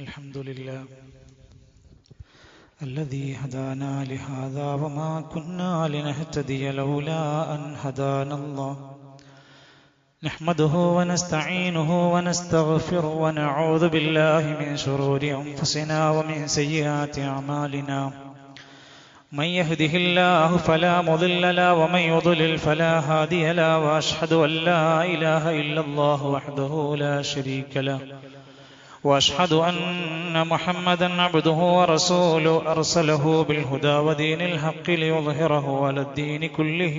الحمد لله الذي هدانا لهذا وما كنا لنهتدي لولا أن هدانا الله نحمده ونستعينه ونستغفره ونعوذ بالله من شرور أنفسنا ومن سيئات أعمالنا من يهده الله فلا مضل له ومن يضلل فلا هادي له وأشهد أن لا إله إلا الله وحده لا شريك له وأشهد أن محمدا عبده ورسوله أرسله بالهدى ودين الحق ليظهره على الدين كله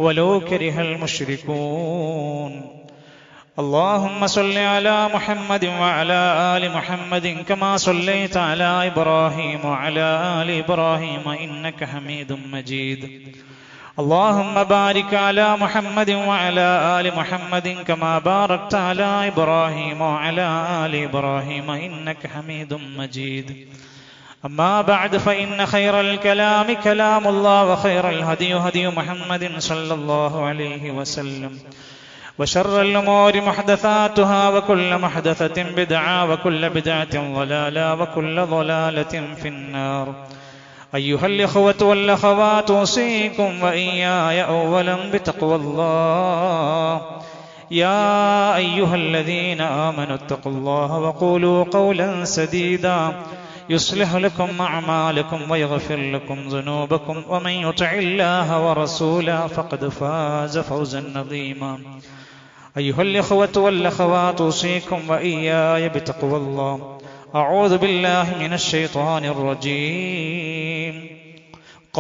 ولو كره المشركون اللهم صل على محمد وعلى آل محمد كما صليت على إبراهيم وعلى آل إبراهيم إنك حميد مجيد اللهم بارك على محمد وعلى آل محمد كما باركت على إبراهيم وعلى آل إبراهيم إنك حميد مجيد أما بعد فإن خير الكلام كلام الله وخير الهدي هدي محمد صلى الله عليه وسلم وشر الأمور محدثاتها وكل محدثة بدعة وكل بدعة ضلالة وكل ضلالة في النار أيها الإخوة والأخوات أوصيكم وإياي أولا بتقوى الله يا أيها الذين آمنوا اتقوا الله وقولوا قولا سديدا يصلح لكم أعمالكم ويغفر لكم ذنوبكم ومن يطع الله ورسوله فقد فاز فوزا عظيما أيها الإخوة والأخوات أوصيكم وإياي بتقوى الله أعوذ بالله من الشيطان الرجيم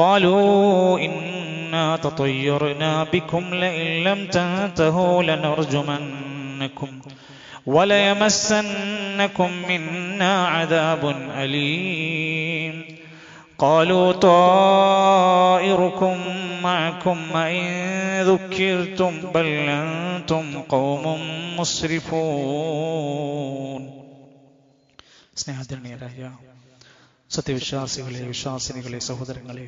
قالوا إنا تطيرنا بكم لئن لم تنتهوا لنرجمنكم وليمسنكم منا عذاب أليم قالوا طائركم معكم إن ذكرتم بل أنتم قوم مسرفون സ്നേഹധന്യരായ സത്യവിശ്വാസികളെ, വിശ്വാസിനികളെ, സഹോദരങ്ങളെ,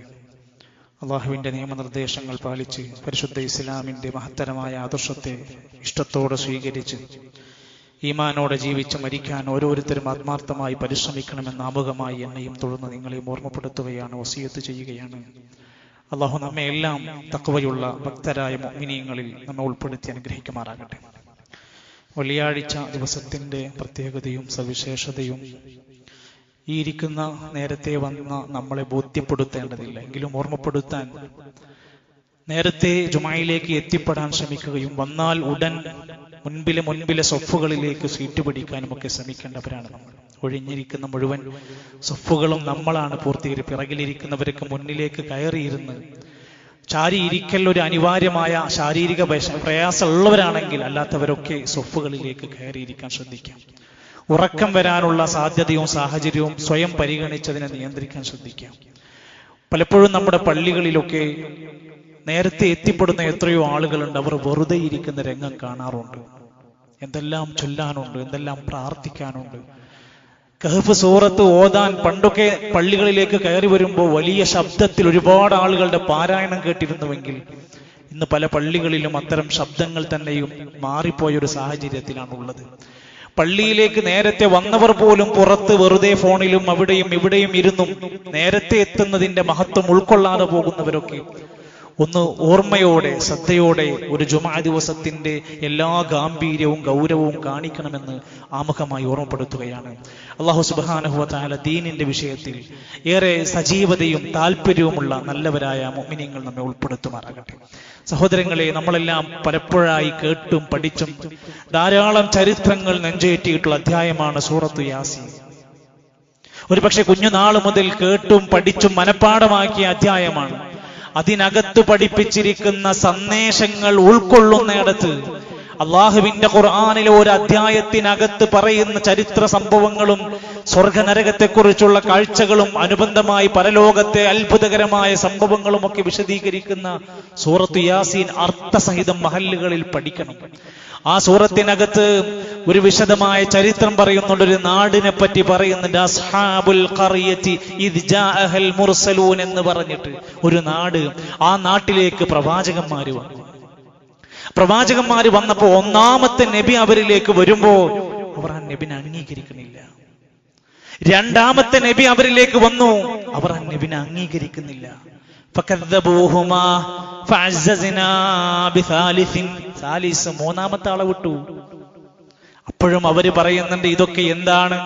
അള്ളാഹുവിൻ്റെ നിയമനിർദ്ദേശങ്ങൾ പാലിച്ച് പരിശുദ്ധ ഇസ്ലാമിൻ്റെ മഹത്തരമായ ആദർശത്തെ ഇഷ്ടത്തോടെ സ്വീകരിച്ച് ഈമാനോടെ ജീവിച്ച് മരിക്കാൻ ഓരോരുത്തരും ആത്മാർത്ഥമായി പരിശ്രമിക്കണമെന്ന് ആമുഖമായി എന്നെയും തുടർന്ന് നിങ്ങളെയും ഓർമ്മപ്പെടുത്തുകയാണ്, വസിയത്ത് ചെയ്യുകയാണ്. അള്ളാഹു നമ്മെ എല്ലാം തഖ്വയുള്ള ഭക്തരായ മുഅ്മിനീങ്ങളിൽ നമ്മെ ഉൾപ്പെടുത്തി അനുഗ്രഹിക്കുമാറാകട്ടെ. വെള്ളിയാഴ്ച ദിവസത്തിൻ്റെ പ്രത്യേകതയും സവിശേഷതയും ഈ ഇരിക്കുന്ന നേരത്തെ വന്ന നമ്മളെ ബോധ്യപ്പെടുത്തേണ്ടതില്ല, എങ്കിലും ഓർമ്മപ്പെടുത്താൻ നേരത്തെ ജുമായിലേക്ക് എത്തിപ്പെടാൻ ശ്രമിക്കുകയും വന്നാൽ ഉടൻ മുൻപിലെ സൊഫുകളിലേക്ക് സീറ്റ് പിടിക്കാനും ഒക്കെ ശ്രമിക്കേണ്ടവരാണ് നമ്മൾ. ഒഴിഞ്ഞിരിക്കുന്ന മുഴുവൻ സൊഫുകളും നമ്മളാണ് പൂർത്തീകരിക്കുക. പിറകിലിരിക്കുന്നവർക്ക് മുന്നിലേക്ക് കയറിയിരുന്ന് ചാരിയിരിക്കൽ ഒരു അനിവാര്യമായ ശാരീരിക പ്രയാസമുള്ളവരാണെങ്കിൽ അല്ലാത്തവരൊക്കെ സൊഫുകളിലേക്ക് കയറിയിരിക്കാൻ ശ്രദ്ധിക്കാം. ഉറക്കം വരാനുള്ള സാധ്യതയും സാഹചര്യവും സ്വയം പരിഗണിച്ചതിനെ നിയന്ത്രിക്കാൻ ശ്രദ്ധിക്കാം. പലപ്പോഴും നമ്മുടെ പള്ളികളിലൊക്കെ നേരത്തെ എത്തിപ്പെടുന്ന എത്രയോ ആളുകളുണ്ട്, അവർ വെറുതെ ഇരിക്കുന്ന രംഗം കാണാറുണ്ട്. എന്തെല്ലാം ചൊല്ലാനുണ്ട്, എന്തെല്ലാം പ്രാർത്ഥിക്കാനുണ്ട്. കഹ്ഫ് സൂറത്ത് ഓതാൻ പണ്ടൊക്കെ പള്ളികളിലേക്ക് കയറി വരുമ്പോൾ വലിയ ശബ്ദത്തിൽ ഒരുപാട് ആളുകളുടെ പാരായണം കേട്ടിരുന്നുവെങ്കിൽ ഇന്ന് പല പള്ളികളിലും അത്തരം ശബ്ദങ്ങൾ തന്നെയും മാറിപ്പോയൊരു സാഹചര്യത്തിലാണുള്ളത്. പള്ളിയിലേക്ക് നേരത്തെ വന്നവർ പോലും പുറത്ത് വെറുതെ ഫോണിലും അവിടെയും ഇവിടെയും ഇരുന്നും നേരത്തെ എത്തുന്നതിന്റെ മഹത്വം ഉൾക്കൊള്ളാതെ പോകുന്നവരൊക്കെ ഒന്ന് ഓർമ്മയോടെ ശ്രദ്ധയോടെ ഒരു ജുമാ ദിവസത്തിന്റെ എല്ലാ ഗാംഭീര്യവും ഗൗരവവും കാണിക്കണമെന്ന് ആമുഖമായി ഓർമ്മപ്പെടുത്തുകയാണ്. അല്ലാഹു സുബ്ഹാനഹു വ തആല ദീനിന്റെ വിഷയത്തിൽ ഏറെ സജീവതയും താല്പര്യവുമുള്ള നല്ലവരായ മുഅ്മിനീങ്ങൾ നമ്മെ ഉൾപ്പെടുത്തുമാറാകട്ടെ. സഹോദരങ്ങളെ, നമ്മളെല്ലാം പലപ്പോഴായി കേട്ടും പഠിച്ചും ധാരാളം ചരിത്രങ്ങൾ നെഞ്ചേറ്റിയിട്ടുള്ള അധ്യായമാണ് സൂറത്തു യാസീൻ. ഒരുപക്ഷെ കുഞ്ഞുനാൾ മുതൽ കേട്ടും പഠിച്ചും മനഃപ്പാഠമാക്കിയ അധ്യായമാണ്. അതിനകത്ത് പഠിപ്പിച്ചിരിക്കുന്ന സന്ദേശങ്ങൾ ഉൾക്കൊള്ളുന്നിടത്ത് അള്ളാഹുവിന്റെ ഖുർആനിലെ ഒരു അധ്യായത്തിനകത്ത് പറയുന്ന ചരിത്ര സംഭവങ്ങളും സ്വർഗനരകത്തെക്കുറിച്ചുള്ള കാഴ്ചകളും അനുബന്ധമായി പരലോകത്തെ അത്ഭുതകരമായ സംഭവങ്ങളും ഒക്കെ വിശദീകരിക്കുന്ന സൂറത്ത് യാസീൻ അർത്ഥസഹിതം മഹല്ലുകളിൽ പഠിക്കണം. ആ സൂറത്തിനകത്ത് ഒരു വിശദമായ ചരിത്രം പറയുന്നുണ്ട്. ഒരു നാടിനെ പറ്റി പറയുന്നുണ്ട്. അസ്ഹാബുൽ ഖറിയത്തി ഇദ് ജാഅഹൽ മുർസലൂൻ എന്ന് പറഞ്ഞിട്ട് ഒരു നാട്, ആ നാട്ടിലേക്ക് പ്രവാചകന്മാർ വന്നു. പ്രവാചകന്മാർ വന്നപ്പോൾ ഒന്നാമത്തെ നബി അവരിലേക്ക് വരുമ്പോൾ അവർ ആ നബിനെ അംഗീകരിക്കണില്ല. രണ്ടാമത്തെ നബി അവരിലേക്ക് വന്നു, അവർ ആ നബിനെ അംഗീകരിക്കുന്നില്ല. മൂന്നാമത്തെ ആളെ വിട്ടു. അപ്പോഴും അവര് പറയുന്നുണ്ട്, ഇതൊക്കെ എന്താണ്,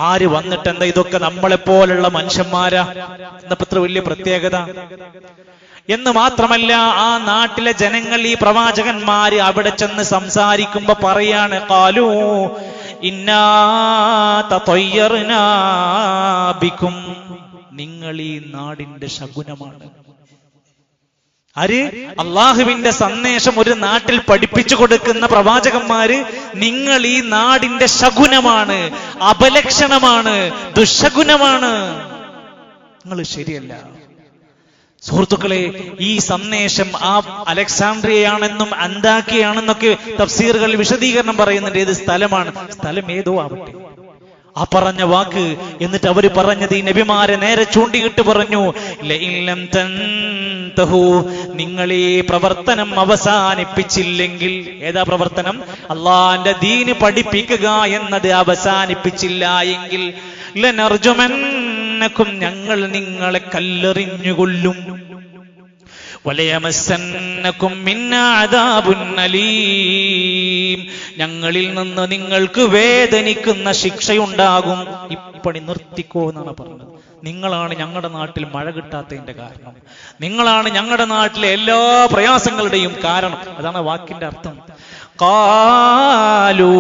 ആര് വന്നിട്ട് എന്താ, ഇതൊക്കെ നമ്മളെപ്പോലുള്ള മനുഷ്യന്മാരാ എന്നപ്പോ ഇത്ര വലിയ പ്രത്യേകത. എന്ന് മാത്രമല്ല, ആ നാട്ടിലെ ജനങ്ങൾ ഈ പ്രവാചകന്മാര് അവിടെ ചെന്ന് സംസാരിക്കുമ്പോ പറയാണ്, ഖാലൂ ഇന്നാ തതയ്യർനാ ബികും, നിങ്ങൾ ഈ നാടിന്റെ ശകുനമാണ്. ആര്? അള്ളാഹുവിന്റെ സന്ദേശം ഒരു നാട്ടിൽ പഠിപ്പിച്ചു കൊടുക്കുന്ന പ്രവാചകന്മാര്, നിങ്ങൾ ഈ നാടിന്റെ ശകുനമാണ്, അപലക്ഷണമാണ്, ദുശകുനമാണ്, നിങ്ങൾ ശരിയല്ല. സുഹൃത്തുക്കളെ, ഈ സന്ദേശം ആ അലക്സാണ്ട്രിയയാണെന്നും അന്താക്കിയാണെന്നൊക്കെ തഫ്സീറുകൾ വിശദീകരണം പറയുന്നുണ്ട്. ഏത് സ്ഥലമാണ്, സ്ഥലം ഏതോ ആവട്ടെ, ആ പറഞ്ഞ വാക്ക്. എന്നിട്ട് അവര് പറഞ്ഞത്, ഈ നബിമാരെ നേരെ ചൂണ്ടിയിട്ട് പറഞ്ഞു, ലഇല്ലം തൻതഹു, നിങ്ങൾ ഈ പ്രവർത്തനം അവസാനിപ്പിച്ചില്ലെങ്കിൽ. ഏതാ പ്രവർത്തനം? അള്ളാന്റെ ദീന് പഠിപ്പിക്കുക എന്നത് അവസാനിപ്പിച്ചില്ല എങ്കിൽ ലനർജുമന്നകും, ഞങ്ങൾ നിങ്ങളെ കല്ലെറിഞ്ഞുകൊല്ലും. വലയമസ്സന്നകും മിന്നാ അദാബുൻ അലീം, ഞങ്ങളിൽ നിന്ന് നിങ്ങൾക്ക് വേദനിക്കുന്ന ശിക്ഷയുണ്ടാകും. ഇപ്പണി നിർത്തിക്കോ എന്നാണ് പറഞ്ഞത്. നിങ്ങളാണ് ഞങ്ങളുടെ നാട്ടിൽ മഴ കിട്ടാത്തതിന്റെ കാരണം, നിങ്ങളാണ് ഞങ്ങളുടെ നാട്ടിലെ എല്ലാ പ്രയാസങ്ങളുടെയും കാരണം. അതാണ് വാക്കിന്റെ അർത്ഥം. ഖാലൂ,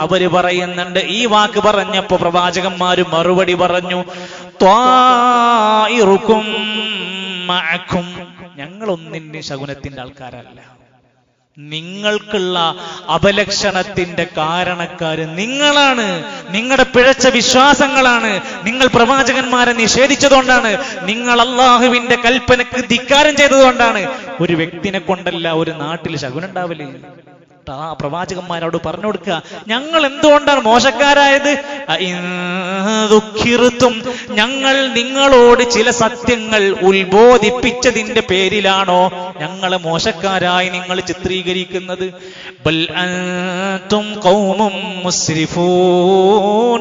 അവര് പറയുന്നുണ്ട്, ഈ വാക്ക് പറഞ്ഞപ്പോ പ്രവാചകന്മാര് മറുപടി പറഞ്ഞു, ത്വാഇറുക്കും മഅക്കും, ഞങ്ങളൊന്നിന്റെ ശകുനത്തിന്റെ ആൾക്കാരല്ല, നിങ്ങൾക്കുള്ള അപലക്ഷണത്തിന്റെ കാരണക്കാര് നിങ്ങളാണ്. നിങ്ങളുടെ പിഴച്ച വിശ്വാസങ്ങളാണ്, നിങ്ങൾ പ്രവാചകന്മാരെ നിഷേധിച്ചതുകൊണ്ടാണ്, നിങ്ങൾ അള്ളാഹുവിന്റെ കൽപ്പനക്ക് ധിക്കാരം ചെയ്തതുകൊണ്ടാണ്. ഒരു വ്യക്തിനെ കൊണ്ടല്ല ഒരു നാട്ടിൽ ശകുനുണ്ടാവില്ലേ. ആ പ്രവാചകന്മാരോട് പറഞ്ഞു കൊടുക്കുക, ഞങ്ങൾ എന്തുകൊണ്ടാണ് മോശക്കാരായത്? ഞങ്ങൾ നിങ്ങളോട് ചില സത്യങ്ങൾ ഉത്ബോധിപ്പിച്ചതിന്റെ പേരിലാണോ ഞങ്ങളെ മോശക്കാരായി നിങ്ങൾ ചിത്രീകരിക്കുന്നത്? ബൽ അൻതും ഖൗമും മുസ്രിഫൂൻ,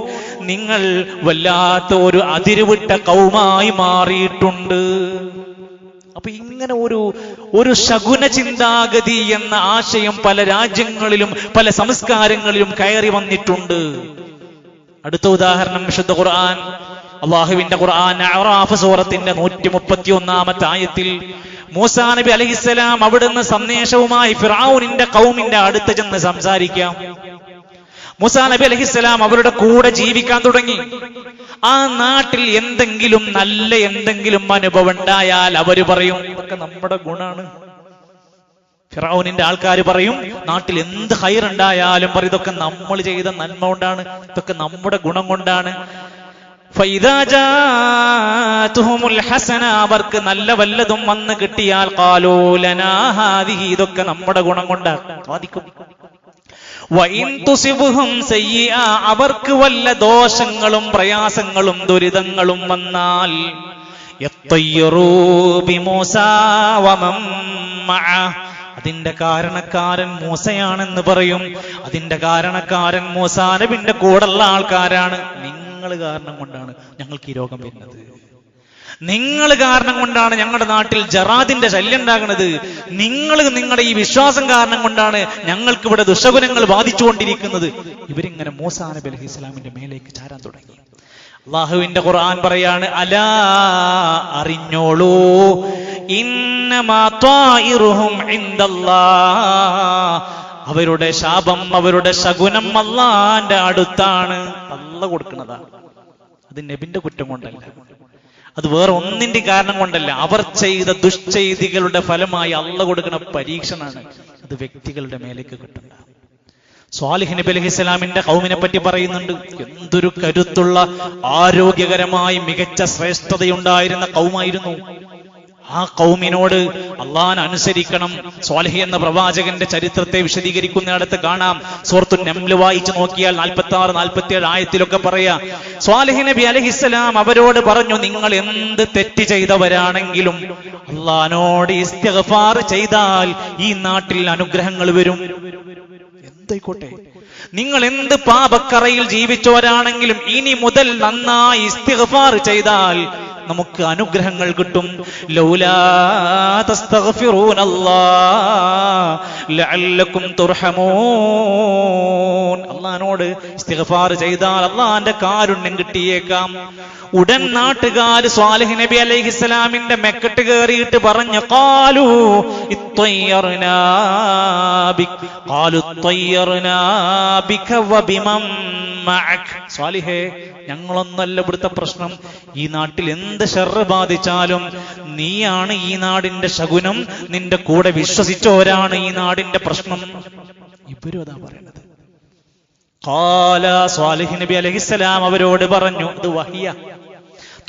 നിങ്ങൾ വല്ലാത്ത ഒരു അതിരുവിട്ട ഖൗമായി മാറിയിട്ടുണ്ട്. അപ്പൊ ഇങ്ങനെ ഒരു ശകുന ചിന്താഗതി എന്ന ആശയം പല രാജ്യങ്ങളിലും പല സംസ്കാരങ്ങളിലും കയറി വന്നിട്ടുണ്ട്. അടുത്ത ഉദാഹരണം വിശുദ്ധ ഖുർആൻ, അല്ലാഹുവിന്റെ ഖുർആൻ അഅറാഫ് സൂറത്തിന്റെ 131-ാമത്തെ ആയത്തിൽ മൂസാ നബി അലൈഹിസ്സലാം അവിടുന്ന് സന്ദേശവുമായി ഫിർഔനിന്റെ ഖൗമിന്റെ അടുത്ത് ചെന്ന് സംസാരിക്കാം. മൂസാ നബി അലൈഹിസ്സലാം അവരുടെ കൂടെ ജീവിക്കാൻ തുടങ്ങി. ആ നാട്ടിൽ എന്തെങ്കിലും നല്ല എന്തെങ്കിലും അനുഭവം ഉണ്ടായാൽ അവര് പറയും, ഇതൊക്കെ നമ്മുടെ ഗുണാണ്. ഫിർഔനിന്റെ ആൾക്കാർ പറയും, നാട്ടിൽ എന്ത് ഖൈർ ഉണ്ടായാലും പറയും, ഇതൊക്കെ നമ്മൾ ചെയ്ത നന്മ കൊണ്ടാണ്, ഇതൊക്കെ നമ്മുടെ ഗുണം കൊണ്ടാണ്. ഫൈദാ ജാഅതുഹുൽ ഹസന, അവർക്ക് നല്ല വല്ലതും വന്ന് കിട്ടിയാൽ ഖാലൂ ലനാ ഹാദിഹി, ഇതൊക്കെ നമ്മുടെ ഗുണം കൊണ്ടാണ് സാധിക്കും. വഇൻ തുസിബുഹും സയ്യിഅ, അവർക്ക് വല്ല ദോഷങ്ങളും പ്രയാസങ്ങളും ദുരിതങ്ങളും വന്നാൽ യത്തയ്യറൂ ബിമൂസാ വമൻ മഅ, അതിന്റെ കാരണക്കാരൻ മൂസയാണെന്ന് പറയും. അതിന്റെ കാരണക്കാരൻ മൂസാ നബിയുടെ കൂടെയുള്ള ആൾക്കാരാണ്. നിങ്ങൾ കാരണം കൊണ്ടാണ് ഞങ്ങൾക്ക് ഈ രോഗം വരുന്നത്, നിങ്ങൾ കാരണം കൊണ്ടാണ് ഞങ്ങളുടെ നാട്ടിൽ ജറാദിന്റെ ശല്യം ഉണ്ടാകുന്നത്, നിങ്ങളുടെ ഈ വിശ്വാസം കാരണം കൊണ്ടാണ് ഞങ്ങൾക്ക് ഇവിടെ ദുശകുനങ്ങൾ ബാധിച്ചുകൊണ്ടിരിക്കുന്നത്. ഇവരിങ്ങനെ മൂസാ നബി അലൈഹി സ്വലാമിന്റെ മേലേക്ക് ചാരാൻ തുടങ്ങി. അല്ലാഹുവിന്റെ ഖുർആൻ പറയാണ്, അലാ അറിഞ്ഞോളൂ, ഇന്നമാ ത്വാഇറുഹും ഇൻദല്ലാഹ്, അവരുടെ ശാപം, അവരുടെ ശകുനം അല്ലാഹുവിന്റെ അടുത്താണ്. അല്ലാഹു കൊടുക്കുന്നതാണ്. അത് നബിന്റെ കുറ്റം കൊണ്ടല്ല, അത് വേറെ ഒന്നിന്റെ കാരണം കൊണ്ടല്ല. അവർ ചെയ്ത ദുഷ്ചെയ്തികളുടെ ഫലമായി അല്ലാഹു കൊടുക്കുന്ന പരീക്ഷണാണ്. അത് വ്യക്തികളുടെ മേലേക്ക് കിട്ടുന്ന. സ്വാലിഹ് നബി അലൈഹിസ്സലാമിന്റെ ഖൗമിനെ പറ്റി പറയുന്നുണ്ട്, എന്തൊരു കരുത്തുള്ള ആരോഗ്യകരമായി മികച്ച ശ്രേഷ്ഠതയുണ്ടായിരുന്ന ഖൗമായിരുന്നു. ആ ഖൗമിനോട് അള്ളാഹനെ അനുസരിക്കണം. സ്വാലിഹ് എന്ന പ്രവാചകന്റെ ചരിത്രത്തെ വിശദീകരിക്കുന്നിടത്ത് കാണാം. സൂറത്തുൻ നംൽ വായിച്ചു നോക്കിയാൽ 46-47 ആയത്തിലൊക്കെ പറയാ, സ്വാലിഹ് നബി അലൈഹിസ്സലാം അവരോട് പറഞ്ഞു, നിങ്ങൾ എന്ത് തെറ്റ് ചെയ്തവരാണെങ്കിലും അള്ളാഹനോട് ഇസ്തിഗ്ഫാർ ചെയ്താൽ ഈ നാട്ടിൽ അനുഗ്രഹങ്ങൾ വരും. എന്തായിക്കോട്ടെ, നിങ്ങൾ എന്ത് പാപക്കറയിൽ ജീവിച്ചവരാണെങ്കിലും ഇനി മുതൽ നന്നായി ഇസ്തിഗ്ഫാർ ചെയ്താൽ നമുക്ക് അനുഗ്രഹങ്ങൾ കിട്ടും. ലൗലാ തസ്തഗ്ഫിറൂനല്ലാഹ് ലഅല്ലകും തുർഹമൂൻ. അല്ലാഹുവോട് ഇസ്തിഗ്ഫാർ ചെയ്താൽ അല്ലാഹുവിന്റെ കാരുണ്യം കിട്ടിയേക്കാം. ഉടൻ നാട്ടുകാർ സ്വാലിഹ് നബി അലൈഹിസ്സലാമിന്റെ മെക്കെട്ട് കയറിയിട്ട് പറഞ്ഞു, ഖാലു ഇത്തയ്യർനാ ബിക വബിമൻ മഅക്. സ്വാലിഹേ, ഞങ്ങളൊന്നല്ല ഇവിടുത്തെ പ്രശ്നം. ഈ നാട്ടിൽ എന്ത് ശർറ് ബാധിച്ചാലും നീയാണ് ഈ നാടിന്റെ ശകുനം, നിന്റെ കൂടെ വിശ്വസിച്ചവരാണ് ഈ നാടിന്റെ പ്രശ്നം. ഇവരും അതാ പറയുന്നത്. ഖാല, സ്വാലിഹ് നബി അലൈഹിസ്സലാം അവരോട് പറഞ്ഞു, ഇത് വഹിയ,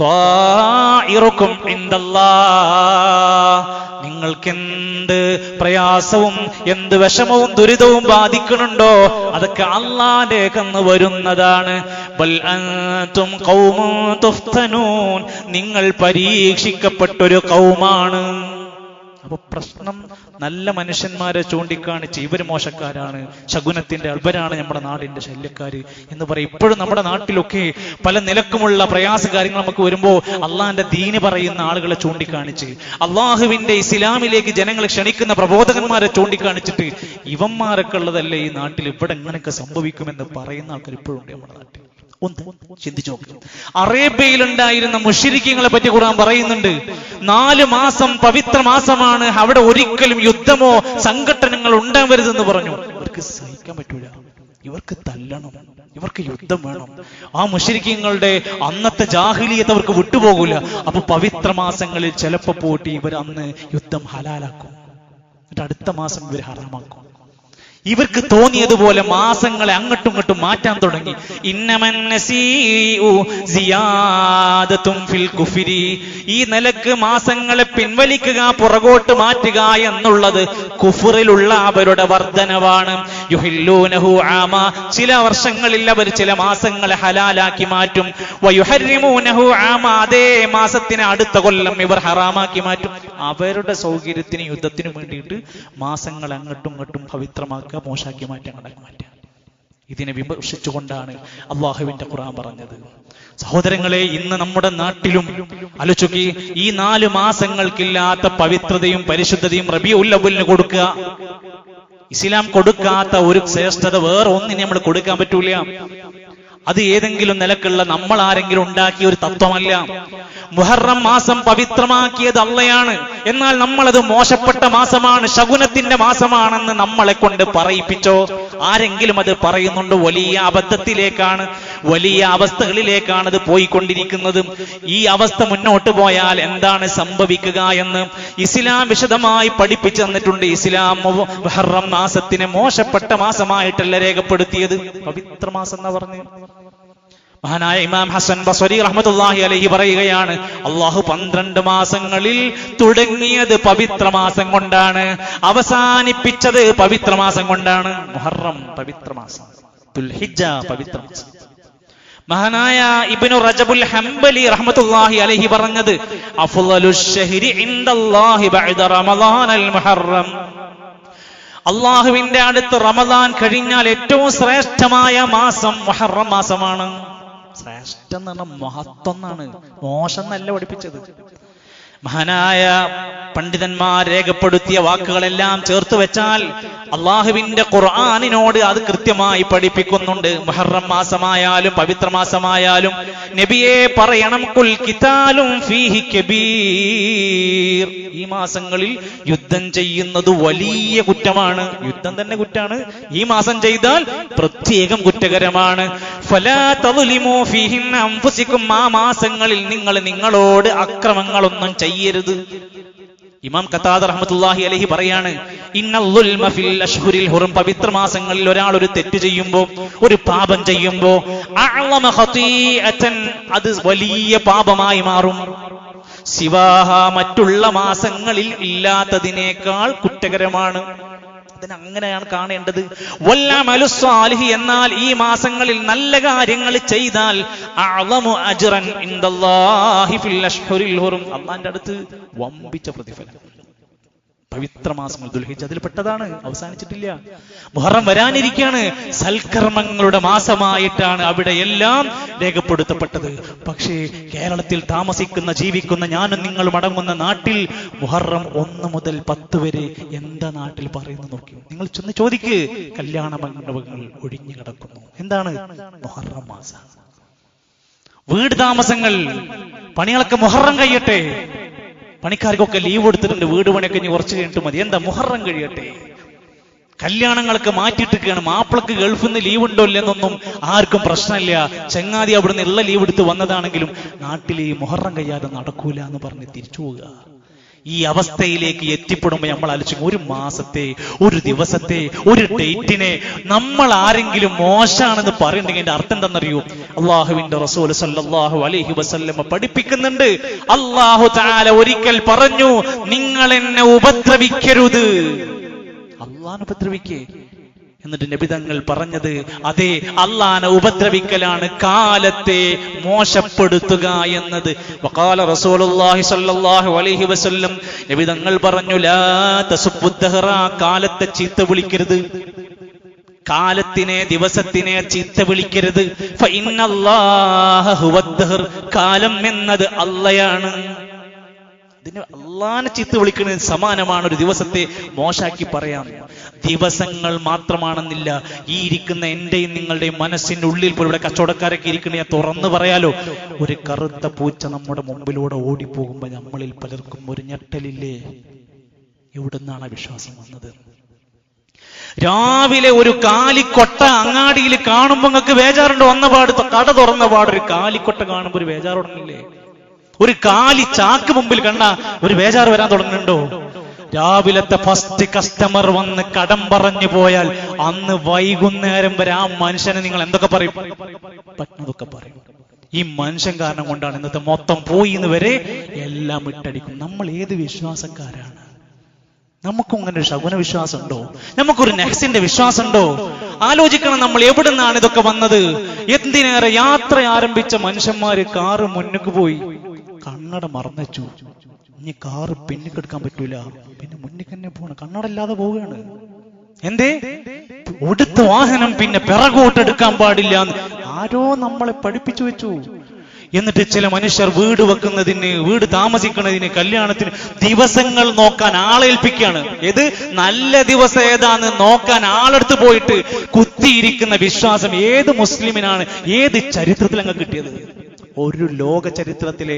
ത്വാഇറുക്കും ഇൻദല്ലാഹ്, നിങ്ങൾക്കെന്ത് പ്രയാസവും എന്ത് വിഷമവും ദുരിതവും ബാധിക്കുന്നുണ്ടോ അതൊക്കെ അല്ലാഹുവിന്റെ കന്ന് വരുന്നതാണ്. ബൽ അൻതും ഖൗമുൻ തുഫ്തനൂൻ, നിങ്ങൾ പരീക്ഷിക്കപ്പെട്ടൊരു ഖൗമാണ്. അപ്പൊ പ്രശ്നം നല്ല മനുഷ്യന്മാരെ ചൂണ്ടിക്കാണിച്ച് ഇവർ മോശക്കാരാണ്, ശകുനത്തിന്റെ ഇവരാണ് നമ്മുടെ നാടിന്റെ ശല്യക്കാര് എന്ന് പറയും. ഇപ്പോഴും നമ്മുടെ നാട്ടിലൊക്കെ പല നിലക്കുമുള്ള പ്രയാസ കാര്യങ്ങൾ നമുക്ക് വരുമ്പോ അള്ളാഹിന്റെ ദീന് പറയുന്ന ആളുകളെ ചൂണ്ടിക്കാണിച്ച്, അള്ളാഹുവിന്റെ ഇസ്ലാമിലേക്ക് ജനങ്ങളെ ക്ഷണിക്കുന്ന പ്രബോധകന്മാരെ ചൂണ്ടിക്കാണിച്ചിട്ട് ഇവന്മാരൊക്കെ ഉള്ളതല്ലേ ഈ നാട്ടിൽ, ഇവിടെ എങ്ങനെയൊക്കെ സംഭവിക്കുമെന്ന് പറയുന്ന ആൾക്കാർ ഇപ്പോഴും ഉണ്ട് നമ്മുടെ നാട്ടിൽ. ഒന്ന് ചിന്തിച്ചു നോക്ക്. അറേബ്യയിലുണ്ടായിരുന്ന മുശ്രിക്കുകളെ പറ്റി ഖുർആൻ പറയുന്നുണ്ട്. 4 മാസം പവിത്ര മാസമാണ്, അവിടെ ഒരിക്കലും യുദ്ധമോ സംഘടനകൾ ഉണ്ടാവരുതെന്ന് പറഞ്ഞു. ഇവർക്ക് സഹിക്കാൻ പറ്റൂല, ഇവർക്ക് തല്ലണം, ഇവർക്ക് യുദ്ധം വേണം. ആ മുശ്രിക്കുകളുടെ അന്നത്തെ ജാഹിലിയത്ത് അവർക്ക് വിട്ടുപോകൂല. അപ്പൊ പവിത്ര മാസങ്ങളിൽ ചിലപ്പോ പോയിട്ട് ഇവർ അന്ന് യുദ്ധം ഹലാലാക്കും, എന്നിട്ട് അടുത്ത മാസം ഇവർ ഹറാമാക്കും. ഇവർക്ക് തോന്നിയതുപോലെ മാസങ്ങളെ അങ്ങോട്ടും ഇങ്ങോട്ടും മാറ്റാൻ തുടങ്ങി. ഈ നിലക്ക് മാസങ്ങളെ പിൻവലിക്കുക, പുറകോട്ട് മാറ്റുക എന്നുള്ളത് കുഫറിലുള്ള അവരുടെ വർധനവാണ്. യുഹില്ലൂനഹു ആമ, ചില വർഷങ്ങളിൽ അവർ ചില മാസങ്ങളെ ഹലാലാക്കി മാറ്റും. വയുഹരിമൂനഹു ആമ, അതേ മാസത്തിന് അടുത്ത കൊല്ലം ഇവർ ഹറാമാക്കി മാറ്റും. അവരുടെ സൗകര്യത്തിന് യുദ്ധത്തിനും വേണ്ടിയിട്ട് മാസങ്ങൾ അങ്ങോട്ടും ഇങ്ങോട്ടും പവിത്രമാക്കി മോശാക്കി മാറ്റാൻ. ഇതിനെ വിമർശിച്ചുകൊണ്ടാണ് അള്ളാഹുവിന്റെ ഖുർആൻ പറഞ്ഞത്. സഹോദരങ്ങളെ, ഇന്ന് നമ്മുടെ നാട്ടിലും ആലോചിക്ക്, ഈ 4 മാസങ്ങൾക്കില്ലാത്ത പവിത്രതയും പരിശുദ്ധതയും റബീഉൽ അവ്വലിന് കൊടുക്കുക. ഇസ്ലാം കൊടുക്കാത്ത ഒരു ശ്രേഷ്ഠത വേറെ ഒന്നിനെ നമ്മൾ കൊടുക്കാൻ പറ്റൂല. അത് ഏതെങ്കിലും നിലക്കുള്ള നമ്മൾ ആരെങ്കിലും ഉണ്ടാക്കിയ ഒരു തത്വമല്ല. മുഹറം മാസം പവിത്രമാക്കിയത് അള്ളയാണ്. എന്നാൽ നമ്മളത് മോശപ്പെട്ട മാസമാണ്, ശകുനത്തിന്റെ മാസമാണെന്ന് നമ്മളെ കൊണ്ട് പറയിപ്പിച്ചോ? ആരെങ്കിലും അത് പറയുന്നുണ്ട്? വലിയ അബദ്ധത്തിലേക്കാണ്, വലിയ അവസ്ഥകളിലേക്കാണ് അത് പോയിക്കൊണ്ടിരിക്കുന്നത്. ഈ അവസ്ഥ മുന്നോട്ട് പോയാൽ എന്താണ് സംഭവിക്കുക എന്ന് ഇസ്ലാം വിശദമായി പഠിപ്പിച്ചു തന്നിട്ടുണ്ട്. ഇസ്ലാം മുഹറം മാസത്തിനെ മോശപ്പെട്ട മാസമായിട്ടല്ല രേഖപ്പെടുത്തിയത്, പവിത്ര മാസം എന്നാ പറഞ്ഞു. മഹാനായ ഇമാം ഹസൻ ബസ്വരി റഹ്മത്തുള്ളാഹി അലൈഹി പറയുകയാണ്, അള്ളാഹു 12 മാസങ്ങളിൽ തുടങ്ങിയത് പവിത്ര മാസം കൊണ്ടാണ്, അവസാനിപ്പിച്ചത് പവിത്ര മാസം കൊണ്ടാണ്. മുഹറം പവിത്ര മാസം, ദുൽഹിജ്ജ പവിത്ര മാസം. മഹാനായ ഇബ്നു റജബുൽ ഹംബലി റഹ്മത്തുള്ളാഹി അലൈഹി പറഞ്ഞത്, അഫ്ളലുശ് ശഹ്രി ഇൻദല്ലാഹി ബഅദ റമളാനൽ മുഹറം, അള്ളാഹുവിന്റെ അടുത്ത് റമദാൻ കഴിഞ്ഞാൽ ഏറ്റവും ശ്രേഷ്ഠമായ മാസം മുഹറം മാസമാണ്. ശ്രേഷ്ഠം എന്ന് പറഞ്ഞാൽ മഹത്വം എന്നാണ്, മോശം എന്നല്ല പഠിപ്പിച്ചത്. മഹാനായ പണ്ഡിതന്മാർ രേഖപ്പെടുത്തിയ വാക്കുകളെല്ലാം ചേർത്ത് വെച്ചാൽ അള്ളാഹുവിന്റെ ഖുർആനിനോട് അത് കൃത്യമായി പഠിപ്പിക്കുന്നുണ്ട്. മുഹറം മാസമായാലും പവിത്ര മാസമായാലും നബിയെ പറയണം, കുൽ ഖിതാലും ഫീഹി കബീർ, ഈ മാസങ്ങളിൽ യുദ്ധം ചെയ്യുന്നത് വലിയ കുറ്റമാണ്. യുദ്ധം തന്നെ കുറ്റാണ്, ഈ മാസം ചെയ്താൽ പ്രത്യേകം കുറ്റകരമാണ്. ഫലാ തദ്ലിമൂ ഫീഹിന്ന അൻഫുസികും, ആ മാസങ്ങളിൽ നിങ്ങൾ നിങ്ങളോട് അക്രമങ്ങളൊന്നും ചെയ്യരുത്. ഇമാം ഖതാദ റഹ്മത്തുള്ളാഹി അലൈഹി പറയാണ്, ഇന്നൽ ളുൽമ ഫിൽ അശ്ഹുരിൽ ഹുറും, പവിത്ര മാസങ്ങളിൽ ഒരാൾ ഒരു തെറ്റ് ചെയ്യുമ്പോൾ, ഒരു പാപം ചെയ്യുമ്പോൾ, അഅ്ളമ ഖതീഅതൻ, അത് വലിയ പാപമായി മാറും. സിവാഹ, മറ്റുള്ള മാസങ്ങളിൽ ഇല്ലാത്തതിനേക്കാൾ കുറ്റകരമാണ്. അതിനങ്ങനെയാണ് കാണേണ്ടത്. വല്ലമലു സ്വാലിഹി, എന്നാൽ ഈ മാസങ്ങളിൽ നല്ല കാര്യങ്ങൾ ചെയ്താൽ അഅ്ളമു അജ്റൻ ഇൻദല്ലാഹി ഫിൽ അശ്ഹുരിൽ ഹുറും, അല്ലാഹുവിന്റെ അടുത്ത് വമ്പിച്ച പ്രതിഫലം. പവിത്ര മാസങ്ങൾ ദുൽഹിജ്ജ് അതിൽപ്പെട്ടതാണ്, അവസാനിച്ചിട്ടില്ല. മുഹറം വരാനിരിക്കുകയാണ്. സൽക്കർമ്മങ്ങളുടെ മാസമായിട്ടാണ് അവിടെ എല്ലാം രേഖപ്പെടുത്തപ്പെട്ടത്. പക്ഷേ കേരളത്തിൽ താമസിക്കുന്ന ജീവിക്കുന്ന ഞാനും നിങ്ങളും അടങ്ങുന്ന നാട്ടിൽ മുഹറം 1 മുതൽ 10 വരെ എന്താ നാട്ടിൽ പറയുന്നു നോക്കി. നിങ്ങൾ ചെന്ന് ചോദിക്ക്. കല്യാണ മണ്ഡപങ്ങൾ ഒഴിഞ്ഞു കിടക്കുന്നു. എന്താണ്? മുഹറം മാസം. വീട് താമസങ്ങൾ, പണികളൊക്കെ മുഹറം കഴിയട്ടെ. പണിക്കാർക്കൊക്കെ ലീവ് കൊടുത്തിട്ടുണ്ട്. വീട് പണിയൊക്കെ ഇനി കുറച്ച് കഴിഞ്ഞിട്ട് മതി. എന്താ? മുഹറം കഴിയട്ടെ. കല്യാണങ്ങളൊക്കെ മാറ്റിയിട്ടിരിക്കുകയാണ്. മാപ്പിളക്ക് ഗൾഫിൽ നിന്ന് ലീവ് ഉണ്ടോ ഇല്ലെന്നൊന്നും ആർക്കും പ്രശ്നമില്ല. ചങ്ങാതി അവിടുന്ന് ഉള്ള ലീവ് എടുത്ത് വന്നതാണെങ്കിലും നാട്ടിൽ ഈ മുഹറം കഴിയാതെ നടക്കൂല എന്ന് പറഞ്ഞ് തിരിച്ചു പോവുക. ഈ അവസ്ഥയിലേക്ക് എത്തിപ്പെടുമ്പോൾ നമ്മൾ ആലോചിക്കും, ഒരു മാസത്തെ, ഒരു ദിവസത്തെ, ഒരു ഡേറ്റിനെ നമ്മൾ ആരെങ്കിലും മോശമാണെന്ന് പറയുന്നുണ്ടെങ്കിൽ അതിന്റെ അർത്ഥം എന്താണെന്നറിയൂ? അള്ളാഹുവിന്റെ റസൂൽ സല്ലല്ലാഹു അലൈഹി വസല്ലം പഠിപ്പിക്കുന്നുണ്ട്. അല്ലാഹു തആല ഒരിക്കൽ പറഞ്ഞു, നിങ്ങൾ എന്നെ ഉപദ്രവിക്കരുത്. അള്ളാഹനെ ഉപദ്രവിക്കേ? എന്നിട്ട് നബി തങ്ങൾ പറഞ്ഞത്, അതെ, അള്ളാഹനെ ഉപദ്രവിക്കലാണ് കാലത്തെ മോശപ്പെടുത്തുക എന്നത്. വഖാല റസൂലുള്ളാഹി സ്വല്ലല്ലാഹു അലൈഹി വസല്ലം, നബി തങ്ങൾ പറഞ്ഞു, ലാ തസുബ്ബുദ്ദഹറ, കാലത്തെ ചീത്ത വിളിക്കരുത്. കാലത്തിനെ, ദിവസത്തിനെ ചീത്ത വിളിക്കരുത്. ഫഇന്നല്ലാഹ ഹുവദ്ദഹർ, കാലം എന്നത് അള്ളയാണ്. ഇതിന് അള്ളാനെ ചീത്ത വിളിക്കുന്നത് സമാനമാണ് ഒരു ദിവസത്തെ മോശാക്കി പറയാം. ദിവസങ്ങൾ മാത്രമാണെന്നില്ല, ഈ ഇരിക്കുന്ന എന്റെയും നിങ്ങളുടെയും മനസ്സിന്റെ ഉള്ളിൽ പോലും, ഇവിടെ കച്ചവടക്കാരൊക്കെ ഇരിക്കുന്ന ഞാൻ തുറന്നു പറയാലോ, ഒരു കറുത്ത പൂച്ച നമ്മുടെ മുമ്പിലൂടെ ഓടിപ്പോകുമ്പോ നമ്മളിൽ പലർക്കും ഒരു ഞെട്ടലില്ലേ? എവിടുന്നാണ് വിശ്വാസം വന്നത്? രാവിലെ ഒരു കാലിക്കൊട്ട അങ്ങാടിയിൽ കാണുമ്പോ നിങ്ങൾക്ക് ബേജാറുണ്ടോ? വന്ന പാട്, കട തുറന്ന പാട് ഒരു കാലിക്കൊട്ട കാണുമ്പോ ഒരു ബേജാർ തുടങ്ങില്ലേ? ഒരു കാലി ചാക്ക് മുമ്പിൽ കണ്ട ഒരു ബേജാറ് വരാൻ തുടങ്ങുന്നുണ്ടോ? രാവിലത്തെ ഫസ്റ്റ് കസ്റ്റമർ വന്ന് കടം പറഞ്ഞു പോയാൽ അന്ന് വൈകുന്നേരം വരെ ആ മനുഷ്യനെ നിങ്ങൾ എന്തൊക്കെ പറയും? പറ്റുന്നതൊക്കെ പറയും. ഈ മനുഷ്യൻ കാരണം കൊണ്ടാണ് ഇന്നത്തെ മൊത്തം പോയി എന്ന് വരെ എല്ലാം ഇട്ടടിക്കും. നമ്മൾ ഏത് വിശ്വാസക്കാരാണ്? നമുക്കും അങ്ങനെ ഒരു ശകുന വിശ്വാസം ഉണ്ടോ? നമുക്കൊരു നെഹ്സിന്റെ വിശ്വാസം ഉണ്ടോ? ആലോചിക്കണം, നമ്മൾ എവിടെ നിന്നാണ് ഇതൊക്കെ വന്നത്? എന്തിനേറെ യാത്ര ആരംഭിച്ച മനുഷ്യന്മാര് കാറ് മുന്നിക്ക് പോയി, കണ്ണട മറന്നു. ഇനി കാറ് പിന്നിക്കെടുക്കാൻ പറ്റൂല, പിന്നെ മുന്നിക്ക് തന്നെ പോകണം, കണ്ണടല്ലാതെ പോവുകയാണ്. എന്തേ? ഒടുത്ത വാഹനം പിന്നെ പിറകോട്ടെടുക്കാൻ പാടില്ല എന്ന് ആരോ നമ്മളെ പഠിപ്പിച്ചു വെച്ചു. എന്നിട്ട് ചില മനുഷ്യർ വീട് വെക്കുന്നതിന്, വീട് താമസിക്കുന്നതിന്, കല്യാണത്തിന് ദിവസങ്ങൾ നോക്കാൻ ആളേൽപ്പിക്കുകയാണ്. ഏത് നല്ല ദിവസം ഏതാന്ന് നോക്കാൻ ആളെടുത്ത് പോയിട്ട് കുത്തിയിരിക്കുന്ന വിശ്വാസം ഏത് മുസ്ലിമിനാണ്, ഏത് ചരിത്രത്തിൽ അങ്ങ് കിട്ടിയത്? ഒരു ലോക ചരിത്രത്തിലെ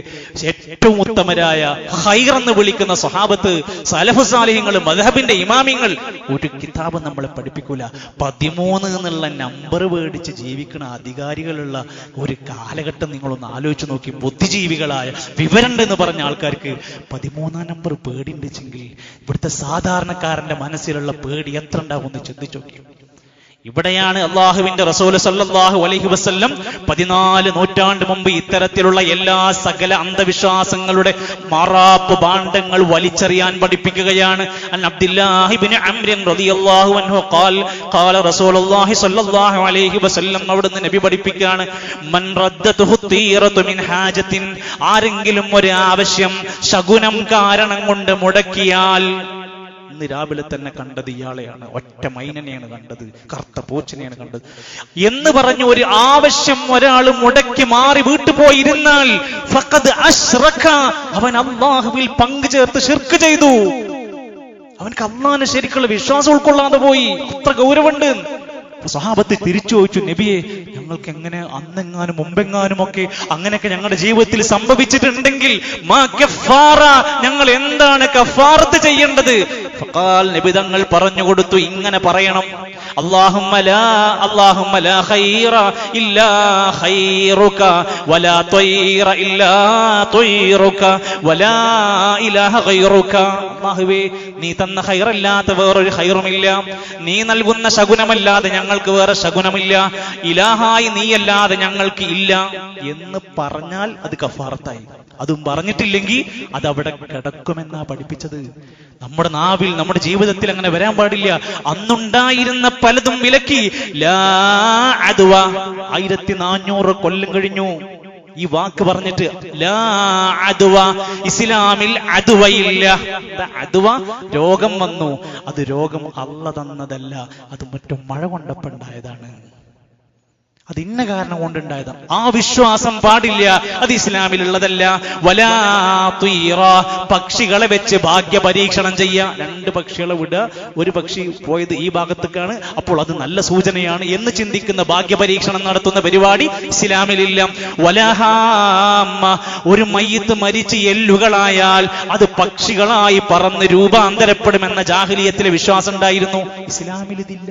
ഏറ്റവും ഉത്തമരായ ഖൈറെന്ന് വിളിക്കുന്ന സ്വഹാബത്ത്, സലഫു സാലിഹ്യങ്ങൾ, മദ്ഹബിന്റെ ഇമാമിങ്ങൾ ഒരു കിതാബ് നമ്മളെ പഠിപ്പിക്കൂല. 13 എന്നുള്ള നമ്പർ മേടിച്ച് ജീവിക്കുന്ന അധികാരികളുള്ള ഒരു കാലഘട്ടം നിങ്ങളൊന്ന് ആലോചിച്ച് നോക്കി. ബുദ്ധിജീവികളായ വിവരണ്ട് എന്ന് പറഞ്ഞ ആൾക്കാർക്ക് 13 നമ്പർ പേടിണ്ടെങ്കിൽ ഇവിടുത്തെ സാധാരണക്കാരന്റെ മനസ്സിലുള്ള പേടി എത്ര ഉണ്ടാവുമെന്ന് ചിന്തിച്ചു നോക്കി. ഇവിടെയാണ് അള്ളാഹുവിന്റെ റസൂൽ സല്ലല്ലാഹു അലൈഹി വസല്ലം 14 നൂറ്റാണ്ട് മുമ്പ് ഇത്തരത്തിലുള്ള എല്ലാ സകല അന്ധവിശ്വാസങ്ങളുടെ മാറാപ്പ് ഭാണ്ഡങ്ങൾ വലിച്ചെറിയാൻ പഠിപ്പിക്കുകയാണ്. അൻ അബ്ദുല്ലാഹി ഇബ്നു അംർ റളിയല്ലാഹു അൻഹു ഖാല റസൂലുള്ളാഹി സല്ലല്ലാഹു അലൈഹി വസല്ലം, അവിടുന്ന് നബി പഠിപ്പിക്കുകയാണ്, മൻ റദ്ദതുഹു തീറതു മിൻ ഹാജത്തിൻ, ആരെങ്കിലും ഒരു ആവശ്യം ശകുനം കാരണം കൊണ്ട് മുടക്കിയാൽ, ഇന്ന് രാവിലെ തന്നെ കണ്ടത് ഇയാളെയാണ്, ഒറ്റ മൈനനെയാണ് കണ്ടത്, കറുത്ത പൂച്ചനെയാണ് കണ്ടത് എന്ന് പറഞ്ഞു ഒരു ആവശ്യം ഒരാൾ മുടക്കി മാറി വീട്ടു പോയിരുന്നാൽ ഫഖദ് അശ്റക, അവൻ അല്ലാഹുവിൽ പങ്കു ചേർത്ത് ശിർക്ക് ചെയ്തു. അവൻക്ക് അല്ലാഹുവിനെ ശരിക്കുള്ള വിശ്വാസം ഉൾക്കൊള്ളാതെ പോയി. അത്ര ഗൗരവമുണ്ട്. സ്വഹാബത്ത് തിരിച്ചു ചോദിച്ചു, നബിയെ, ഞങ്ങൾക്ക് എങ്ങനെ അന്നെങ്ങാനും മുമ്പെങ്ങാനും ഒക്കെ അങ്ങനെയൊക്കെ ഞങ്ങളുടെ ജീവിതത്തിൽ സംഭവിച്ചിട്ടുണ്ടെങ്കിൽ ഞങ്ങൾ എന്താണ് കഫാറത്ത് ചെയ്യേണ്ടത്? ഫഖാൽ, നബി തങ്ങൾ പറഞ്ഞു കൊടുത്തു, ഇങ്ങനെ പറയണം, അല്ലാഹുമ്മ ലാ ഖൈറ ഇല്ലാ ഖൈറുക വലാ ത്വയ്റ ഇല്ലാ ത്വയ്റുക വലാ ഇലാഹ ഖൈറുക. അല്ലാഹുവേ, നീ തന്ന ഖൈറല്ലാത്ത വേറൊരു ഖൈറുമില്ല, നീ നൽകുന്ന ശകുനമല്ലാതെ ഞങ്ങൾക്ക് വേറെ ശകുനമില്ല, ഇലാഹായി നീയല്ലാതെ ഞങ്ങൾക്ക് ഇല്ല എന്ന് പറഞ്ഞാൽ അത് കഫാറത്തായി. അതും പറഞ്ഞിട്ടില്ലെങ്കിൽ അത് അവിടെ കിടക്കുമെന്നാ പഠിപ്പിച്ചത്. നമ്മുടെ നാവിൽ, നമ്മുടെ ജീവിതത്തിൽ അങ്ങനെ വരാൻ പാടില്ല. അന്നുണ്ടായിരുന്ന പലതും വിലക്കി. ലാ അദ്വ, 1400 കൊല്ലം കഴിഞ്ഞു. ഈ വാക്ക് പറഞ്ഞിട്ട് ലാ അദ്വ, ഇസ്ലാമിൽ അദ്വയില്ല. അദ്വ രോഗം വന്നു, അത് രോഗം അല്ലാഹ് തന്നതല്ല, അത് മറ്റു മഴ കൊണ്ടപ്പോണ്ടായതാണ്, അത് ഇന്ന കാരണം കൊണ്ടുണ്ടായതാണ്. ആ വിശ്വാസം പാടില്ല, അത് ഇസ്ലാമിലുള്ളതല്ല. വലാ തീറ, പക്ഷികളെ വെച്ച് ഭാഗ്യ പരീക്ഷണം ചെയ്യുക. 2 പക്ഷികളെ വിടുക, ഒരു പക്ഷി പോയത് ഈ ഭാഗത്തേക്കാണ്, അപ്പോൾ അത് നല്ല സൂചനയാണ് എന്ന് ചിന്തിക്കുന്ന ഭാഗ്യ പരീക്ഷണം നടത്തുന്ന പരിപാടി ഇസ്ലാമിലില്ല. വലഹാമ്മ, ഒരു മയ്യിത്ത് മരിച്ച് എല്ലുകളായാൽ അത് പക്ഷികളായി പറന്ന് രൂപാന്തരപ്പെടുമെന്ന ജാഹിലിയത്തിലെ വിശ്വാസം ഉണ്ടായിരുന്നു. ഇസ്ലാമിൽ ഇതില്ല.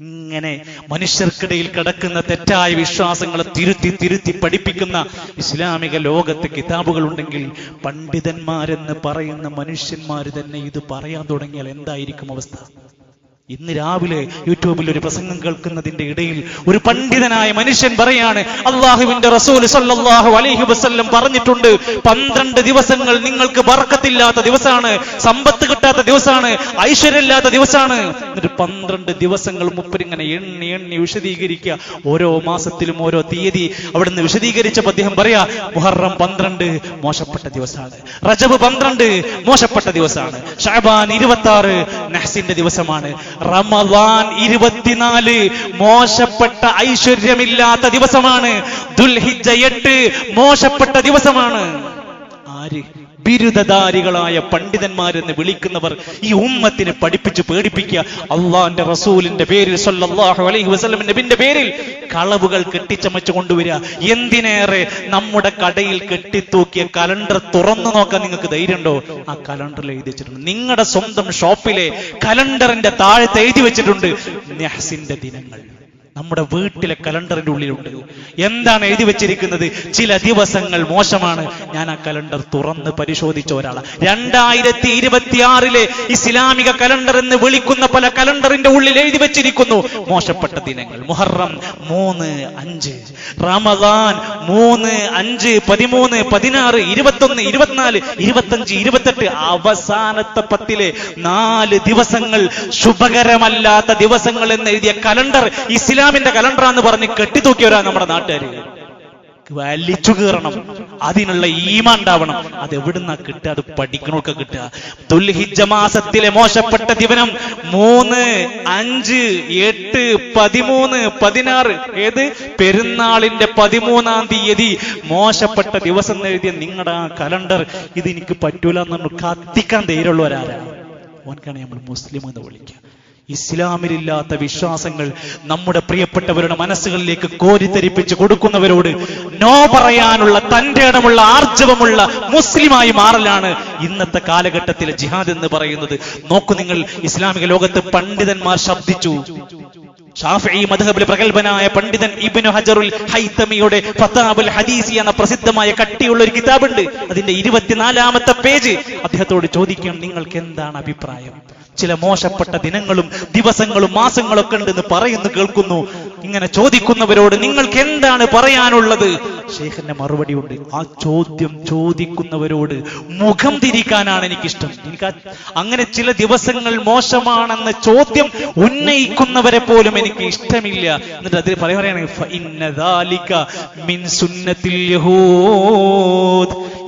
ഇങ്ങനെ മനുഷ്യർക്കിടയിൽ കിടക്കുന്ന തെറ്റായ വിശ്വാസങ്ങളെ തിരുത്തി പഠിപ്പിക്കുന്ന ഇസ്ലാമിക ലോകത്ത് കിതാബുകൾ ഉണ്ടെങ്കിൽ പണ്ഡിതന്മാരെന്ന് പറയുന്ന മനുഷ്യന്മാർ തന്നെ ഇത് പറയാൻ തുടങ്ങിയാൽ എന്തായിരിക്കും അവസ്ഥ? ഇന്ന് രാവിലെ യൂട്യൂബിൽ ഒരു പ്രസംഗം കേൾക്കുന്നതിന്റെ ഇടയിൽ ഒരു പണ്ഡിതനായ മനുഷ്യൻ പറയാണ്, അല്ലാഹുവിന്റെ റസൂൽ സല്ലല്ലാഹു അലൈഹി വസല്ലം പറഞ്ഞിട്ടുണ്ട്, 12 ദിവസങ്ങൾ നിങ്ങൾക്ക് ബർക്കത്തില്ലാത്ത ദിവസമാണ്, സമ്പത്ത് കിട്ടാത്ത ദിവസമാണ്, ഐശ്വര്യമില്ലാത്ത ദിവസമാണ്. എന്നിട്ട് 12 ദിവസങ്ങൾ മുപ്പരിങ്ങനെ എണ്ണി വിശദീകരിക്കുക. ഓരോ മാസത്തിലും ഓരോ തീയതി അവിടുന്ന് വിശദീകരിച്ചപ്പോൾ അദ്ദേഹം പറയാ, മുഹറം 12 മോശപ്പെട്ട ദിവസമാണ്, റജബ് 12 മോശപ്പെട്ട ദിവസമാണ്, ശഅബാൻ 26 നഹ്സിന്റെ ദിവസമാണ്, റമദാൻ 24 മോശപ്പെട്ട ഐശ്വര്യമില്ലാത്ത ദിവസമാണ്, ദുൽഹിജ്ജ 8 മോശപ്പെട്ട ദിവസമാണ്. ആര്? ബിരുദധാരികളായ പണ്ഡിതന്മാരെന്ന് വിളിക്കുന്നവർ ഈ ഉമ്മത്തിനെ പഠിപ്പിച്ച് പേടിപ്പിക്കുക. അള്ളാന്റെ റസൂലിന്റെ പേരിൽ സല്ലല്ലാഹു അലൈഹി വസല്ലം നബിന്റെ പേരിൽ കളവുകൾ കെട്ടിച്ചമച്ചു കൊണ്ടുവരിക. എന്തിനേറെ നമ്മുടെ കടയിൽ കെട്ടിത്തൂക്കിയ കലണ്ടർ തുറന്നു നോക്കാൻ നിങ്ങൾക്ക് ധൈര്യമുണ്ടോ? ആ കലണ്ടറിൽ എഴുതി വെച്ചിട്ടുണ്ട്, നിങ്ങളുടെ സ്വന്തം ഷോപ്പിലെ കലണ്ടറിന്റെ താഴത്ത് എഴുതി വെച്ചിട്ടുണ്ട് നഹ്സിന്റെ ദിനങ്ങൾ. നമ്മുടെ വീട്ടിലെ കലണ്ടറിന്റെ ഉള്ളിലുണ്ട്. എന്താണ് എഴുതി വെച്ചിരിക്കുന്നത്? ചില ദിവസങ്ങൾ മോശമാണ്. ഞാൻ ആ കലണ്ടർ തുറന്ന് പരിശോധിച്ച ഒരാളാണ്. 2026 ഇസ്ലാമിക കലണ്ടർ എന്ന് വിളിക്കുന്ന പല കലണ്ടറിന്റെ ഉള്ളിൽ എഴുതി വെച്ചിരിക്കുന്നു മോശപ്പെട്ട ദിനങ്ങൾ. മുഹറം 3, 5, റമദാൻ 3, 5, 13, 16, 21, 24, 25, 28 അവസാനത്തെ 10 4 ദിവസങ്ങൾ ശുഭകരമല്ലാത്ത ദിവസങ്ങൾ എന്ന് എഴുതിയ കലണ്ടർ ഇസ്ലാമിന്റെ കലണ്ടറാന്ന് പറഞ്ഞ് കെട്ടിത്തൂക്കിയവരാ നമ്മുടെ നാട്ടുകാര്. വലിച്ചു കീറണം, അതിനുള്ള ഈമാൻ ഉണ്ടാവണം. അത് എവിടുന്നാ കിട്ടുക? അത് പഠിക്കണമൊക്കെ കിട്ടുക. ദുൽഹിജ്ജ മാസത്തിലെ മോശപ്പെട്ട ദിവസം 3, 5, 8, 13, 16 ഏത് പെരുന്നാളിന്റെ 13-ാം തീയതി മോശപ്പെട്ട ദിവസം എഴുതിയ നിങ്ങളുടെ ആ കലണ്ടർ ഇത് എനിക്ക് പറ്റൂല എന്ന് കത്തിക്കാൻ ധൈര്യമുള്ളവരാരാണ്? ഓൻക്കാണ് നമ്മൾ മുസ്ലിം എന്ന് വിളിക്കുക. ഇസ്ലാമിലില്ലാത്ത വിശ്വാസങ്ങൾ നമ്മുടെ പ്രിയപ്പെട്ടവരുടെ മനസ്സുകളിലേക്ക് കോരിത്തരിപ്പിച്ച് കൊടുക്കുന്നവരോട് നോ പറയാനുള്ള തന്റെ ഇടമുള്ള ആർജവമുള്ള മുസ്ലിമായി മാറലാണ് ഇന്നത്തെ കാലഘട്ടത്തിലെ ജിഹാദ് എന്ന് പറയുന്നത്. നോക്കൂ നിങ്ങൾ, ഇസ്ലാമിക ലോകത്ത് പണ്ഡിതന്മാർ ശബ്ദിച്ചു. ഷാഫിഈ മദ്ഹബിലെ പ്രഗൽഭനായ പണ്ഡിതൻ ഇബ്നു ഹജറുൽ ഹൈതമിയുടെ ഫതാവുൽ ഹദീസി എന്ന പ്രസിദ്ധമായ കട്ടിയുള്ള ഒരു കിതാബുണ്ട്. അതിന്റെ 24-ാമത്തെ പേജ്. അദ്ദേഹത്തോട് ചോദിക്കണം, നിങ്ങൾക്ക് എന്താണ് അഭിപ്രായം? ചില മോശപ്പെട്ട ദിനങ്ങളും ദിവസങ്ങളും മാസങ്ങളൊക്കെ ഉണ്ടെന്ന് പറയുന്നു കേൾക്കുന്നു. ഇങ്ങനെ ചോദിക്കുന്നവരോട് നിങ്ങൾക്ക് എന്താണ് പറയാനുള്ളത്? ഷെയ്ഖിന്റെ മറുപടി ഉണ്ട്. ആ ചോദ്യം ചോദിക്കുന്നവരോട് മുഖം തിരിക്കാനാണ് എനിക്കിഷ്ടം. എനിക്ക് അങ്ങനെ ചില ദിവസങ്ങൾ മോശമാണെന്ന ചോദ്യം ഉന്നയിക്കുന്നവരെ പോലും എനിക്ക് ഇഷ്ടമില്ല. എന്നിട്ട് അതിൽ പറയുകയാണ്,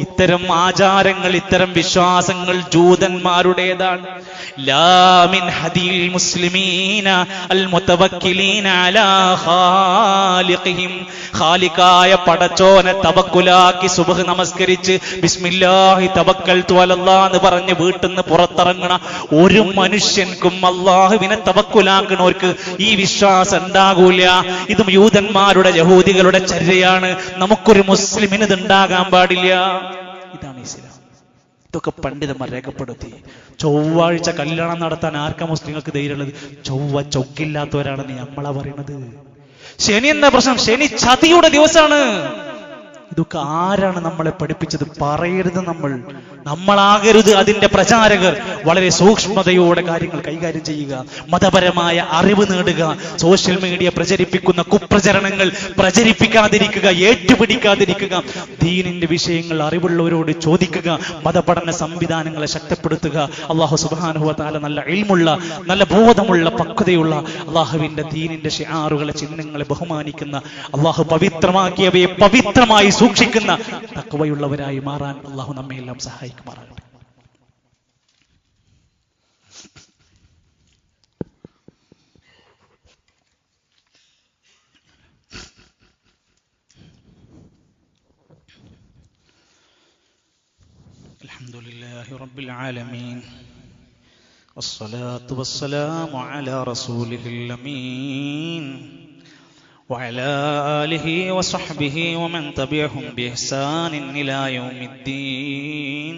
ഇത്തരം ആചാരങ്ങൾ, ഇത്തരം വിശ്വാസങ്ങൾ ജൂതന്മാരുടേതാണ്. ലാ മിൻ ഹദീൽ മുസ്ലിമീന അൽ മുതവക്കിലീന അലാ ഖാലിഖിഹിം, ഖാലിഖായ പടച്ചോനെ തവക്കുലാക്കി സുബ്ഹ് നമസ്കരിച്ച് ബിസ്മില്ലാഹി തവക്കൽതു അലല്ലാഹ് എന്ന് പറഞ്ഞ് വീട്ടിൽ നിന്ന് പുറത്തിറങ്ങണ ഒരു മനുഷ്യൻക്കും അല്ലാഹുവിനെ തവക്കുലാക്കണവർക്ക് ഈ വിശ്വാസം ഉണ്ടാകൂല. ഇതും യൂതന്മാരുടെ യഹൂദികളുടെ ചര്യയാണ്. നമുക്കൊരു മുസ്ലിമിന് ഇത് ഉണ്ടാകാൻ പാടില്ല. ഇതാണ് ഇസ്ലാം. ഇതൊക്കെ പണ്ഡിതന്മാർ രേഖപ്പെടുത്തി. ചൊവ്വാഴ്ച കല്യാണം നടത്താൻ ആർക്കാ മുസ്ലിങ്ങൾക്ക് ധൈര്യമുള്ളത്? ചൊവ്വ ചൊക്കില്ലാത്തവരാണെന്ന് നമ്മളാ പറയുന്നത്. ശനി എന്താ പ്രശ്നം? ശനി ചതിയുടെ ദിവസമാണ്. ഇതൊക്കെ ആരാണ് നമ്മളെ പഠിപ്പിച്ചത്? പറയരുത്. നമ്മളാകരുത് അതിന്റെ പ്രചാരകർ. വളരെ സൂക്ഷ്മതയോടെ കാര്യങ്ങൾ കൈകാര്യം ചെയ്യുക, മതപരമായ അറിവ് നേടുക, സോഷ്യൽ മീഡിയ പ്രചരിപ്പിക്കുന്ന കുപ്രചരണങ്ങൾ പ്രചരിപ്പിക്കാതിരിക്കുക, ഏറ്റുപിടിക്കാതിരിക്കുക, ദീനിന്റെ വിഷയങ്ങൾ അറിവുള്ളവരോട് ചോദിക്കുക, മതപഠന സംവിധാനങ്ങളെ ശക്തിപ്പെടുത്തുക. അല്ലാഹു സുബ്ഹാനഹു വ തആല നല്ല ഇൽമുള്ള, നല്ല ബോധമുള്ള, പക്വതയുള്ള, അല്ലാഹുവിന്റെ ദീനിന്റെ ശിആറുകളെ, ചിഹ്നങ്ങളെ ബഹുമാനിക്കുന്ന, അല്ലാഹു പവിത്രമാക്കിയവയെ പവിത്രമായി സൂക്ഷിക്കുന്ന തഖ്വയുള്ളവരായി മാറാൻ അല്ലാഹു നമ്മെ എല്ലാം സഹായിക്കുമാറാകട്ടെ. അൽഹംദുലില്ലാഹി റബ്ബിൽ ആലമീൻ വസ്സലാത്തു വസ്സലാമു അലാ റസൂലിഹിൽ അമീൻ وعلى آله وصحبه ومن تبعهم بإحسان إلى يوم الدين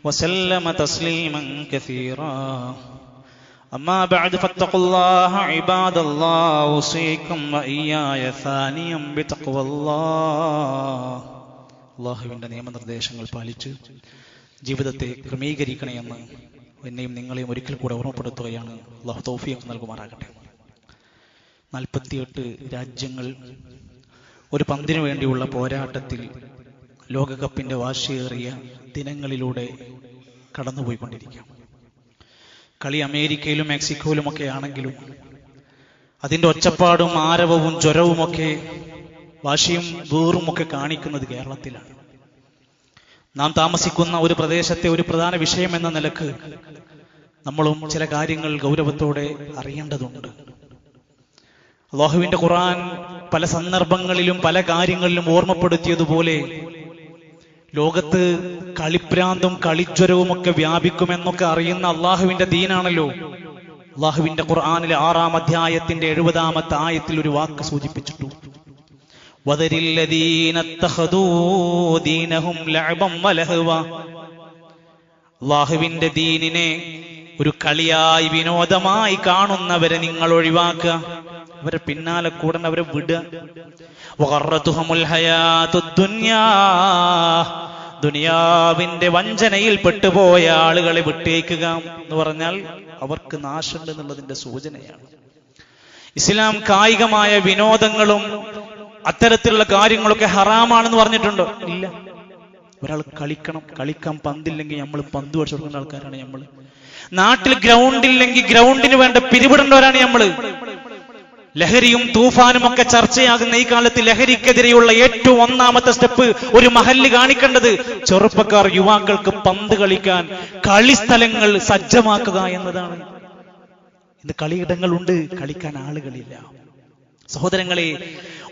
وسلم تسليما كثيرا أما بعد فاتقوا الله عباد الله أوصيكم وإياي ثانيا بتقوى الله. അല്ലാഹുവിന്റെ നിയമനിർദ്ദേശങ്ങൾ പാലിച്ച് ജീവിതത്തെ ക്രമീകരിക്കണമെന്ന് എന്നെയും നിങ്ങളെയും ഒരിക്കൽ കൂടെ ഓർമ്മപ്പെടുത്തുകയാണ്. അല്ലാഹു തൗഫീഖ് നൽകുമാറാകട്ടെ. 48 രാജ്യങ്ങൾ ഒരു പന്തിനു വേണ്ടിയുള്ള പോരാട്ടത്തിൽ ലോകകപ്പിന്റെ വാശിയേറിയ ദിനങ്ങളിലൂടെ കടന്നുപോയിക്കൊണ്ടിരിക്കുകയാണ്. കളി അമേരിക്കയിലും മെക്സിക്കോയിലുമൊക്കെ ആണെങ്കിലും അതിൻ്റെ ഒച്ചപ്പാടും ആരവവും ജ്വരവുമൊക്കെ, വാശിയും വീറുമൊക്കെ കാണിക്കുന്നത് കേരളത്തിലാണ്. നാം താമസിക്കുന്ന ഒരു പ്രദേശത്തെ ഒരു പ്രധാന വിഷയം എന്ന നിലക്ക് നമ്മളും ചില കാര്യങ്ങൾ ഗൗരവത്തോടെ അറിയേണ്ടതുണ്ട്. അല്ലാഹുവിന്റെ ഖുർആൻ പല സന്ദർഭങ്ങളിലും പല കാര്യങ്ങളിലും ഓർമ്മപ്പെടുത്തിയതുപോലെ ലോകത്ത് കളിപ്രാന്തും കളിജ്വരവും ഒക്കെ വ്യാപിക്കുമെന്നൊക്കെ അറിയുന്ന അള്ളാഹുവിന്റെ ദീനാണല്ലോ. അള്ളാഹുവിന്റെ ഖുർആനിലെ 6-ാം അധ്യായത്തിന്റെ 70-ാമത്തെ ആയത്തിൽ ഒരു വാക്ക് സൂചിപ്പിച്ചിട്ടു. അള്ളാഹുവിന്റെ ദീനിനെ ഒരു കളിയായി വിനോദമായി കാണുന്നവരെ നിങ്ങൾ ഒഴിവാക്കുക, അവരെ പിന്നാലെ കൂടൻ അവരെ വിടുക. ദുനിയാവിന്റെ വഞ്ചനയിൽ പെട്ടുപോയ ആളുകളെ വിട്ടേക്കുക എന്ന് പറഞ്ഞാൽ അവർക്ക് നാശമുണ്ട് എന്നുള്ളതിന്റെ സൂചനയാണ്. ഇസ്ലാം കായികമായ വിനോദങ്ങളും അത്തരത്തിലുള്ള കാര്യങ്ങളൊക്കെ ഹറാമാണെന്ന് പറഞ്ഞിട്ടുണ്ടോ? ഇല്ല. ഒരാൾ കളിക്കാൻ പന്തില്ലെങ്കിൽ നമ്മൾ പന്ത് വെച്ച് കൊടുക്കുന്ന ആൾക്കാരാണ് നമ്മൾ. നാട്ടിൽ ഗ്രൗണ്ട് ഇല്ലെങ്കിൽ ഗ്രൗണ്ടിന് വേണ്ട പിരിവിടേണ്ടവരാണ് നമ്മള്. ലഹരിയും തൂഫാനും ഒക്കെ ചർച്ചയാകുന്ന ഈ കാലത്ത് ലഹരിക്കെതിരെയുള്ള ഏറ്റവും ഒന്നാമത്തെ സ്റ്റെപ്പ് ഒരു മഹല്ല് കാണിക്കേണ്ടത് ചെറുപ്പക്കാർ, യുവാക്കൾക്ക് പന്ത് കളിക്കാൻ കളിസ്ഥലങ്ങൾ സജ്ജമാക്കുക എന്നതാണ്. ഇന്ന് കളിയിടങ്ങളുണ്ട്, കളിക്കാൻ ആളുകളില്ല. സഹോദരങ്ങളെ,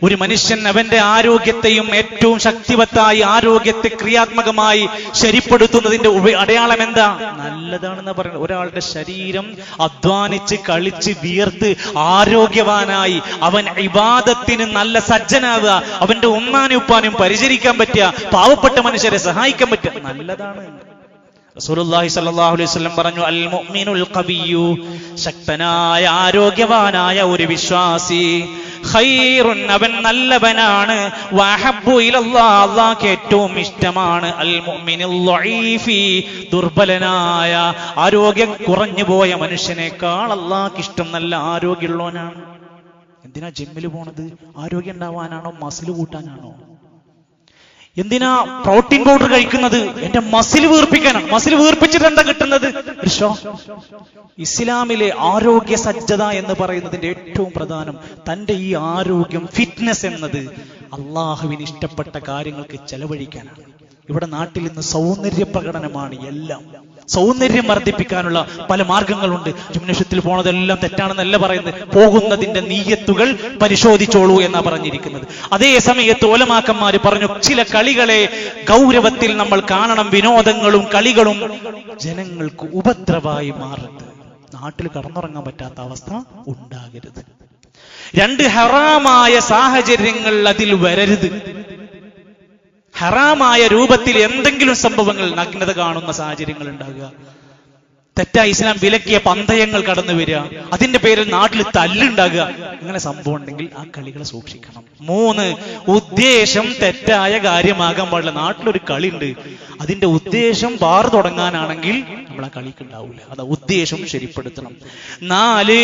ഒരു മനുഷ്യൻ അവന്റെ ആരോഗ്യത്തെയും ഏറ്റവും ശക്തിവത്തായി ആരോഗ്യത്തെ ക്രിയാത്മകമായി ശരിപ്പെടുത്തുന്നതിന്റെ അടയാളം എന്താ? നല്ലതാണെന്ന് പറയുന്നത്. ഒരാളുടെ ശരീരം അധ്വാനിച്ച് കളിച്ച് വിയർത്ത് ആരോഗ്യവാനായി അവൻ ഇബാദത്തിന് നല്ല സജ്ജനാവുക, അവന്റെ ഉമ്മാനും ഉപ്പാനും പരിചരിക്കാൻ പറ്റുക, പാവപ്പെട്ട മനുഷ്യരെ സഹായിക്കാൻ പറ്റുക, നല്ലതാണ്. റസൂലുള്ളാഹി സ്വല്ലല്ലാഹു അലൈഹി വസല്ലം പറഞ്ഞു, അൽ മുഅ്മിനുൽ ഖവിയ്യു, ശക്തനായ ആരോഗ്യവാനായ ഒരു വിശ്വാസി, ഖൈറുൻ, അവൻ നല്ലവനാണ്, വഅഹബ്ബു ഇലല്ലാഹ്, അല്ലാഹുവിന് ഏറ്റവും ഇഷ്ടമാണ്, അൽ മുഅ്മിനുൽ ളഈഫി, ദുർബലനായ ആരോഗ്യം കുറഞ്ഞു പോയ മനുഷ്യനേക്കാൾ അല്ലാഹുവിന് ഇഷ്ടം നല്ല ആരോഗ്യമുള്ളവനാണ്. എന്തിനാ ജിമ്മിൽ പോണത്? ആരോഗ്യം ഉണ്ടാവാനാണോ? മസിൽ കൂട്ടാനാണോ? എന്തിനാ പ്രോട്ടീൻ പൗഡർ കഴിക്കുന്നത്? എന്റെ മസിൽ വീർപ്പിക്കാനാണ്. മസിൽ വീർപ്പിച്ചിട്ട് എന്താ കിട്ടുന്നത്? ഇസ്ലാമിലെ ആരോഗ്യ സജ്ജത എന്ന് പറയുന്നതിന്റെ ഏറ്റവും പ്രധാനം തന്റെ ഈ ആരോഗ്യം, ഫിറ്റ്നസ് എന്നത് അള്ളാഹുവിന് ഇഷ്ടപ്പെട്ട കാര്യങ്ങൾക്ക് ചെലവഴിക്കാനാണ്. ഇവിടെ നാട്ടിൽ ഇന്ന് സൗന്ദര്യ പ്രകടനമാണ് എല്ലാം. സൗന്ദര്യം വർദ്ധിപ്പിക്കാനുള്ള പല മാർഗങ്ങളുണ്ട്. ജിംനേഷ്യത്തിൽ പോണതെല്ലാം തെറ്റാണെന്നല്ല പറയുന്നത്. പോകുന്നതിന്റെ നീയത്തുകൾ പരിശോധിച്ചോളൂ എന്നാ പറഞ്ഞിരിക്കുന്നത്. അതേ സമയത്ത് ഉലമാക്കന്മാര് പറഞ്ഞു, ചില കളികളെ ഗൗരവത്തിൽ നമ്മൾ കാണണം. വിനോദങ്ങളും കളികളും ജനങ്ങൾക്ക് ഉപദ്രവമായി മാറരുത്. നാട്ടിൽ കടന്നുറങ്ങാൻ പറ്റാത്ത അവസ്ഥ ഉണ്ടാകരുത്. 2 ഹറാമായ സാഹചര്യങ്ങൾ അതിൽ വരരുത്. ഹറാമായ രൂപത്തിൽ എന്തെങ്കിലും സംഭവങ്ങൾ, നഗ്നത കാണുന്ന സാഹചര്യങ്ങൾ ഉണ്ടാകുക, തെറ്റായി ഇസ്ലാം വിലക്കിയ പന്തയങ്ങൾ കടന്നു വരിക, അതിന്റെ പേരിൽ നാട്ടിൽ തല്ലുണ്ടാകുക, അങ്ങനെ സംഭവം ഉണ്ടെങ്കിൽ ആ കളികളെ സൂക്ഷിക്കണം. 3, ഉദ്ദേശം തെറ്റായ കാര്യമാകാൻ പാടില്ല. നാട്ടിലൊരു കളി ഉണ്ട്, അതിന്റെ ഉദ്ദേശം ബാർ തുടങ്ങാനാണെങ്കിൽ നമ്മൾ ആ കളിക്ക് ഉണ്ടാവില്ല. അത് ഉദ്ദേശം ശരിപ്പെടുത്തണം. 4,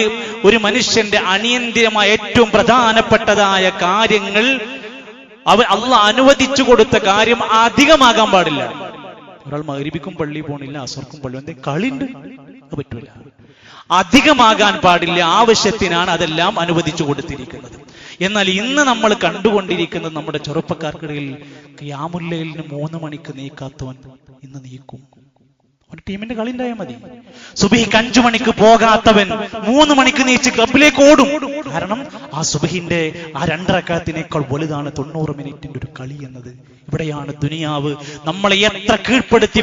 ഒരു മനുഷ്യന്റെ അനിയന്ത്രിതമായ ഏറ്റവും പ്രധാനപ്പെട്ടതായ കാര്യങ്ങൾ അള്ളാഹ് അനുവദിച്ചു കൊടുത്ത കാര്യം അധികമാകാൻ പാടില്ല. ഒരാൾ മഗ്‌രിബിക്കും പള്ളി പോണില്ല, അസർക്കും പള്ളി, എന്തെങ്കിലും കളിയുണ്ട്, അത് പറ്റൂല. അധികമാകാൻ പാടില്ല. ആവശ്യത്തിനാണ് അതെല്ലാം അനുവദിച്ചു കൊടുത്തിരിക്കുന്നത്. എന്നാൽ ഇന്ന് നമ്മൾ കണ്ടുകൊണ്ടിരിക്കുന്നത് നമ്മുടെ ചെറുപ്പക്കാർക്കിടയിൽ ഖിയാമുൽ ലൈലിന് 3 മണിക്ക് നീക്കാത്തവൻ ഇന്ന് നീക്കും. ഒരു ടീമിന്റെ കളി ഉണ്ടായാൽ മതി. സുബഹിക്ക് 5 മണിക്ക് പോകാത്തവൻ 3 മണിക്ക് നീച്ച് ക്ലബിലേക്ക് ഓടും. കാരണം ആ സുബഹിന്റെ ആ 2 റക്അത്തിനേക്കാൾ വലുതാണ് 90 മിനിറ്റിന്റെ ഒരു കളി എന്നത്. ഇവിടെയാണ് ദുനിയാവ് നമ്മളെ എത്ര കീഴ്പ്പെടുത്തി.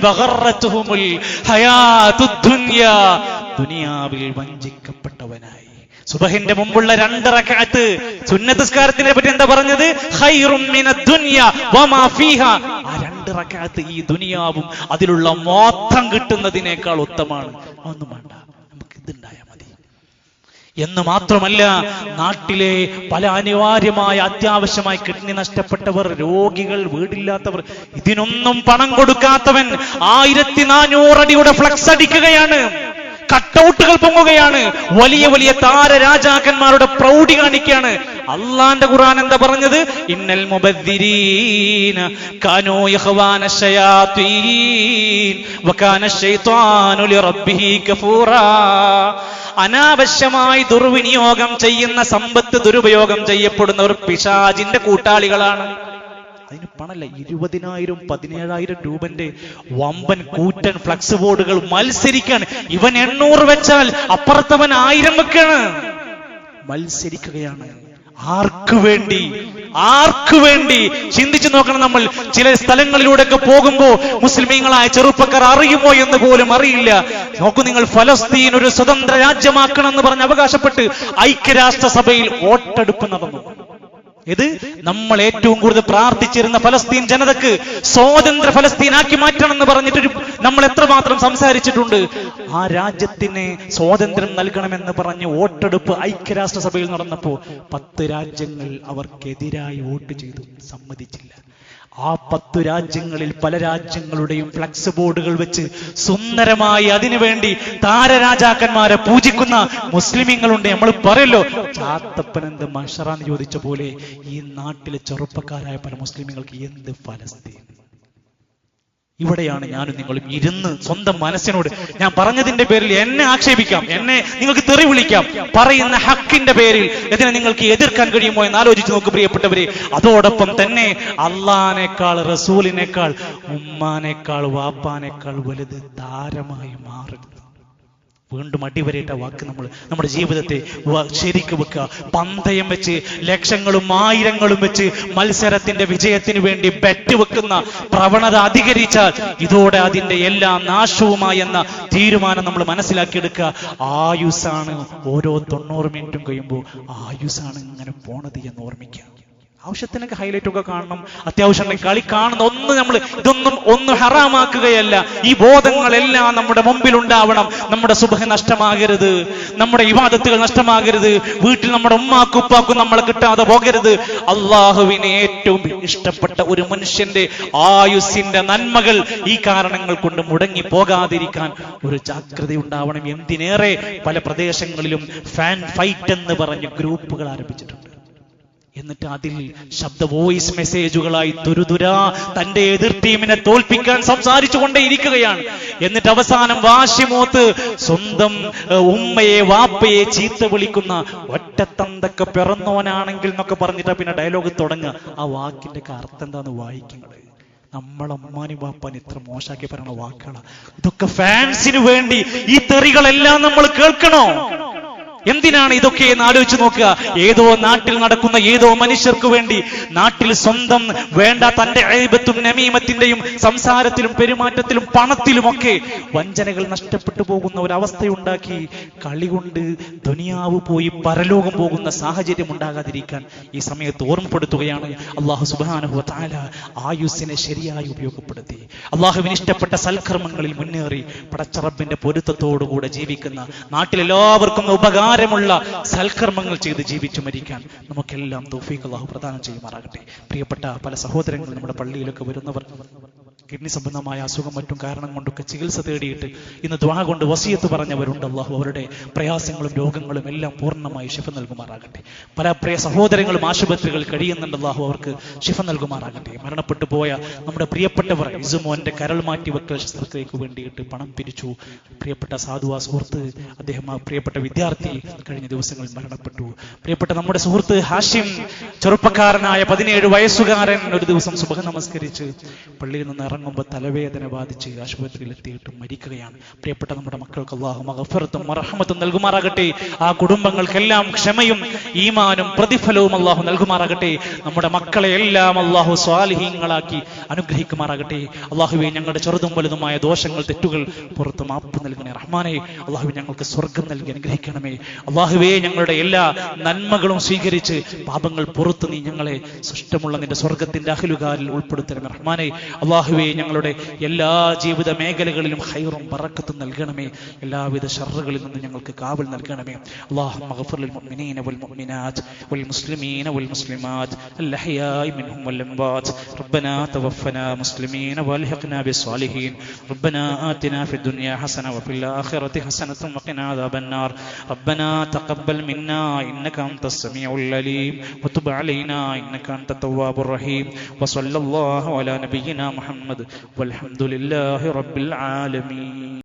ദുനിയാവിൽ വഞ്ചിക്കപ്പെട്ടവനായി. സുബഹിന്റെ മുമ്പുള്ള 2 റക്അത്ത് സുന്നത്ത് നിസ്കാരത്തിനെ പറ്റി എന്താ പറഞ്ഞത്? ഖൈറും മിനദ് ദുനിയ വമാ ഫീഹാ. ആ 2 റക്അത്ത് ഈ ദുനിയാവും അതിലുള്ള മൊത്തം കിട്ടുന്നതിനേക്കാൾ ഉത്തമമാണ്. ഒന്നും വേണ്ട, നമുക്ക് ഇതുണ്ടായാൽ മതി. എന്ന് മാത്രമല്ല, നാട്ടിലെ പല അനിവാര്യമായ അത്യാവശ്യമായി കിഡ്നി നഷ്ടപ്പെട്ടവർ, രോഗികൾ, വീടില്ലാത്തവർ, ഇതിനൊന്നും പണം കൊടുക്കാത്തവൻ 1400 അടിയുടെ ഫ്ലക്സ് അടിക്കുകയാണ്, കട്ടൗട്ടുകൾ പൊങ്ങുകയാണ്, വലിയ വലിയ താരരാജാക്കന്മാരുടെ പ്രൗഢി കാണിക്കുകയാണ്. അള്ളാന്റെ ഖുർആൻ എന്താ പറഞ്ഞത്? ഇന്നൽ മുബദ്ദിരീന കാനൂ ഇഖ്വാന ശയാത്തീൻ വകാന ശൈത്വാനു ലിറബ്ബിഹി കഫൂറാ. അനാവശ്യമായി ദുർവിനിയോഗം ചെയ്യുന്ന സമ്പത്ത് ദുരുപയോഗം ചെയ്യപ്പെടുന്നവർ പിശാചിന്റെ കൂട്ടാളികളാണ്. അതിന് പണല്ല, 20,000 17,000 രൂപന്റെ വമ്പൻ കൂറ്റൻ ഫ്ലക്സ് ബോർഡുകൾ മത്സരിക്കാണ്. ഇവൻ 800 വെച്ചാൽ അപ്പുറത്തവൻ 1000 വെക്കാണ്. മത്സരിക്കുകയാണ്. ആർക്കു വേണ്ടി? ആർക്കു വേണ്ടി? ചിന്തിച്ചു നോക്കണം. നമ്മൾ ചില സ്ഥലങ്ങളിലൂടെയൊക്കെ പോകുമ്പോ മുസ്ലിമീങ്ങളായ ചെറുപ്പക്കാർ അറിയുമോ എന്ന് പോലും അറിയില്ല. നോക്കൂ നിങ്ങൾ, ഫലസ്തീൻ ഒരു സ്വതന്ത്ര രാജ്യമാക്കണം എന്ന് പറഞ്ഞ് അവകാശപ്പെട്ട് ഐക്യരാഷ്ട്രസഭയിൽ വോട്ടെടുപ്പ് നടന്നു. ഇത് നമ്മൾ ഏറ്റവും കൂടുതൽ പ്രാർത്ഥിച്ചിരുന്ന ഫലസ്തീൻ ജനതക്ക് സ്വതന്ത്ര ഫലസ്തീനാക്കി മാറ്റണം എന്ന് പറഞ്ഞിട്ട് നമ്മൾ എത്രമാത്രം സംസാരിച്ചിട്ടുണ്ട്. ആ രാജ്യത്തിന് സ്വാതന്ത്ര്യം നൽകണമെന്ന് പറഞ്ഞ് വോട്ടെടുപ്പ് ഐക്യരാഷ്ട്രസഭയിൽ നടന്നപ്പോ 10 രാജ്യങ്ങൾ അവർക്കെതിരായി വോട്ട് ചെയ്തു, സമ്മതിച്ചില്ല. ആ 10 രാജ്യങ്ങളിൽ പല രാജ്യങ്ങളുടെയും ഫ്ലക്സ് ബോർഡുകൾ വെച്ച് സുന്ദരമായി അതിനുവേണ്ടി താരരാജാക്കന്മാരെ പൂജിക്കുന്ന മുസ്ലിമീങ്ങളുണ്ട്. നമ്മൾ പറയല്ലോ, ചാത്തപ്പനെന്ത് മഷറാന്ന് ചോദിച്ച പോലെ ഈ നാട്ടിലെ ചെറുപ്പക്കാരായ പല മുസ്ലിമീങ്ങൾക്ക് എന്ത് ഫലസ്തീൻ? ഇവിടെയാണ് ഞാനും നിങ്ങളും ഇരുന്ന് സ്വന്തം മനസ്സിനോട്, ഞാൻ പറഞ്ഞതിന്റെ പേരിൽ എന്നെ ആക്ഷേപിക്കാം, എന്നെ നിങ്ങൾക്ക് തെറി വിളിക്കാം, പറയുന്ന ഹക്കിന്റെ പേരിൽ ഇതിനെ നിങ്ങൾക്ക് എതിർക്കാൻ കഴിയുമോ എന്ന് ആലോചിച്ച് നോക്ക് പ്രിയപ്പെട്ടവരെ. അതോടൊപ്പം തന്നെ അള്ളാനേക്കാൾ, റസൂലിനേക്കാൾ, ഉമ്മാനേക്കാൾ, വാപ്പാനേക്കാൾ വലുത് താരമായി മാറരുത്. വീണ്ടും അടിവരയിട്ട വാക്ക് നമ്മൾ നമ്മുടെ ജീവിതത്തെ ശരിക്ക് വെക്കുക. പന്തയം വെച്ച് ലക്ഷങ്ങളും 1000ങ്ങളും വെച്ച് മത്സരത്തിന്റെ വിജയത്തിന് വേണ്ടി ബെറ്റ് വെക്കുന്ന പ്രവണത അധികരിച്ചാൽ ഇതോടെ അതിന്റെ എല്ലാം നാശവുമായി എന്ന തീരുമാനം നമ്മൾ മനസ്സിലാക്കിയെടുക്കുക. ആയുസ്സാണ് ഓരോ 90 മിനിറ്റും കഴിയുമ്പോൾ ആയുസ്സാണ് ഇങ്ങനെ പോണത് എന്ന് ഓർമ്മിക്കുക. ആവശ്യത്തിനൊക്കെ ഹൈലൈറ്റ് ഒക്കെ കാണണം, അത്യാവശ്യം കളി കാണുന്ന ഇതൊന്നും ഹറാമാക്കുകയല്ല. ഈ ബോധങ്ങളെല്ലാം നമ്മുടെ മുമ്പിൽ ഉണ്ടാവണം. നമ്മുടെ സുബ്ഹ് നഷ്ടമാകരുത്, നമ്മുടെ ഇബാദത്തുകൾ നഷ്ടമാകരുത്, വീട്ടിൽ നമ്മുടെ ഉമ്മാക്കും ഉപ്പാക്കും നമ്മളെ കിട്ടാതെ പോകരുത്. അള്ളാഹുവിന് ഏറ്റവും ഇഷ്ടപ്പെട്ട ഒരു മനുഷ്യന്റെ ആയുസ്സിന്റെ നന്മകൾ ഈ കാരണങ്ങൾ കൊണ്ട് മുടങ്ങി പോകാതിരിക്കാൻ ഒരു ജാഗ്രത ഉണ്ടാവണം. എന്തിനേറെ പല പ്രദേശങ്ങളിലും ഫാൻ ഫൈറ്റ് എന്ന് പറഞ്ഞ് ഗ്രൂപ്പുകൾ ആരംഭിച്ചിട്ടുണ്ട്. എന്നിട്ട് അതിൽ ശബ്ദ വോയിസ് മെസ്സേജുകളായി തുരുതുരാ തന്റെ എതിർ ടീമിനെ തോൽപ്പിക്കാൻ സംസാരിച്ചു കൊണ്ടേയിരിക്കുകയാണ്. എന്നിട്ട് അവസാനം വാശിമൂത്ത് സ്വന്തം ഉമ്മയെ വാപ്പയെ ചീത്ത വിളിക്കുന്ന ഒറ്റത്തന്തൊക്കെ പിറന്നോനാണെങ്കിൽ എന്നൊക്കെ പറഞ്ഞിട്ടാ പിന്നെ ഡയലോഗ് തുടങ്ങുക. ആ വാക്കിന്റെ അർത്ഥം എന്താന്ന് വായിക്കുന്നത്? നമ്മളെ അമ്മാനും വാപ്പാനും ഇത്ര മോശാക്കി പറയുന്ന വാക്കുകളാണ് ഇതൊക്കെ. ഫാൻസിന് വേണ്ടി ഈ തെറികളെല്ലാം നമ്മൾ കേൾക്കണോ? എന്തിനാണ് ഇതൊക്കെ എന്ന് ആലോചിച്ച് നോക്കുക. ഏതോ നാട്ടിൽ നടക്കുന്ന ഏതോ മനുഷ്യർക്ക് വേണ്ടി നാട്ടിൽ സ്വന്തം വേണ്ട തന്റെ ഐബത്തും നമീമത്തിന്റെയും സംസാരത്തിലും പെരുമാറ്റത്തിലും പണത്തിലുമൊക്കെ വഞ്ചനകൾ നഷ്ടപ്പെട്ടു പോകുന്ന ഒരവസ്ഥയുണ്ടാക്കി കളി കൊണ്ട് ദുനിയാവ് പോയി പരലോകം പോകുന്ന സാഹചര്യം ഉണ്ടാകാതിരിക്കാൻ ഈ സമയത്ത് ഓർമ്മപ്പെടുത്തുകയാണ്. അള്ളാഹു സുബ്ഹാനഹു വ തആല ആയുസ്സിനെ ശരിയായി ഉപയോഗപ്പെടുത്തി അള്ളാഹുവിന് ഇഷ്ടപ്പെട്ട സൽക്കർമ്മങ്ങളിൽ മുന്നേറി പടച്ച റബ്ബിന്റെ പൊരുത്തത്തോടുകൂടെ ജീവിക്കുന്ന നാട്ടിലെല്ലാവർക്കും ഉപകാരമുള്ള സൽക്കർമ്മങ്ങൾ ചെയ്ത് ജീവിച്ചു മരിക്കാൻ നമുക്കെല്ലാം തൗഫീഖ് അള്ളാഹു പ്രദാനം ചെയ്യുമാറാകട്ടെ. പ്രിയപ്പെട്ട പല സഹോദരങ്ങൾ നമ്മുടെ പള്ളിയിലൊക്കെ വരുന്നവർ കിഡ്നി സംബന്ധമായ അസുഖം മറ്റും കാരണം കൊണ്ടൊക്കെ ചികിത്സ തേടിയിട്ട് ഇന്ന് ദുആ കൊണ്ട് വസിയത്ത് പറഞ്ഞവരുണ്ട്. അല്ലാഹു അവരുടെ പ്രയാസങ്ങളും രോഗങ്ങളും എല്ലാം പൂർണ്ണമായി ശിഫ നൽകുമാറാകട്ടെ. പല പ്രിയ സഹോദരങ്ങളും ആശുപത്രികളിൽ കഴിയുന്നുണ്ട്. അല്ലാഹു അവർക്ക് ശിഫ നൽകുമാറാകട്ടെ. മരണപ്പെട്ടു പോയ നമ്മുടെ പ്രിയപ്പെട്ടവർ ഇസുമോന്റെ കരൾ മാറ്റി വെക്കൽ ശസ്ത്രക്രിയക്ക് വേണ്ടിയിട്ട് പണം പിരിച്ചു. പ്രിയപ്പെട്ട സാധുവാ സുഹൃത്ത്, അദ്ദേഹം ആ പ്രിയപ്പെട്ട വിദ്യാർത്ഥി കഴിഞ്ഞ ദിവസങ്ങളിൽ മരണപ്പെട്ടു. പ്രിയപ്പെട്ട നമ്മുടെ സുഹൃത്ത് ഹാഷിം, ചെറുപ്പക്കാരനായ 17 വയസ്സുകാരൻ, ഒരു ദിവസം സുബഹ് നമസ്കരിച്ച് പള്ളിയിൽ നിന്ന് ഇറങ്ങുമ്പോൾ തലവേദന ബാധിച്ച് ആശുപത്രിയിൽ എത്തിയിട്ട് മരിക്കുകയാണ്. പ്രിയപ്പെട്ട നമ്മുടെ മക്കൾക്ക് അല്ലാഹു മഗ്ഫിറത്തും മർഹമത്തും നൽകുമാറാകട്ടെ. ആ കുടുംബങ്ങൾക്കെല്ലാം ക്ഷമയും ഈമാനും പ്രതിഫലവും അല്ലാഹു നൽകുമാറാകട്ടെ. നമ്മുടെ മക്കളെ എല്ലാം അല്ലാഹു സ്വാലിഹീങ്ങളാക്കി അനുഗ്രഹിക്കുമാറാകട്ടെ. അല്ലാഹുവേ, ഞങ്ങളുടെ ചെറുതും വലുതുമായ ദോഷങ്ങൾ തെറ്റുകൾ പുറത്ത് മാപ്പ് നൽകണേ റഹ്മാനെ. അല്ലാഹുവേ, ഞങ്ങൾക്ക് സ്വർഗം നൽകി അനുഗ്രഹിക്കണമേ. അല്ലാഹുവേ, ഞങ്ങളുടെ എല്ലാ നന്മകളും സ്വീകരിച്ച് പാപങ്ങൾ പുറത്ത് നീ ഞങ്ങളെ സൃഷ്ടമുള്ള നിന്റെ സ്വർഗത്തിന്റെ അഹ്ലുകാരിൽ ഉൾപ്പെടുത്തണമേ റഹ്മാനെ. അല്ലാഹുവേ, ഞങ്ങളുടെ എല്ലാ ജീവിത മേഖലകളിലും ഖൈറും ബറക്കത്തും നൽകണമേ. എല്ലാവിധ ശർറുകളിൽ നിന്ന് ഞങ്ങൾക്ക് കാവൽ നൽകണമേ. അല്ലാഹുമ്മ ഗ്ഫിർ ലിൽ മുഅ്മിനീന വൽ മുഅ്മിനാത്ത് വൽ മുസ്ലിമീന വൽ മുസ്ലിമാത്ത് അൽ അഹ്യാഇ മിൻഹും വൽ അംവാത്ത്. റബ്ബനാ തവഫനാ മുസ്ലിമീന വൽഹിഖ്നാ ബിസ്സാലിഹീൻ. റബ്ബനാ ആതിനാ ഫിദ് ദുനിയാ ഹസന വഫിൽ ആഖിറതി ഹസനതൻ വഖിനാ അദാബൻ നാർ. റബ്ബനാ തഖബ്ബൽ മിന്നാ ഇന്നക അൻതസ് സമീഉൽ അലീം വതുബ് അലൈനാ ഇന്നക അൻതത് തവ്വാബുർ റഹീം. വസല്ലല്ലാഹു അലാ നബിയിനാ മുഹമ്മദ് വൽഹംദുലില്ലാഹി റബ്ബിൽ ആലമീൻ.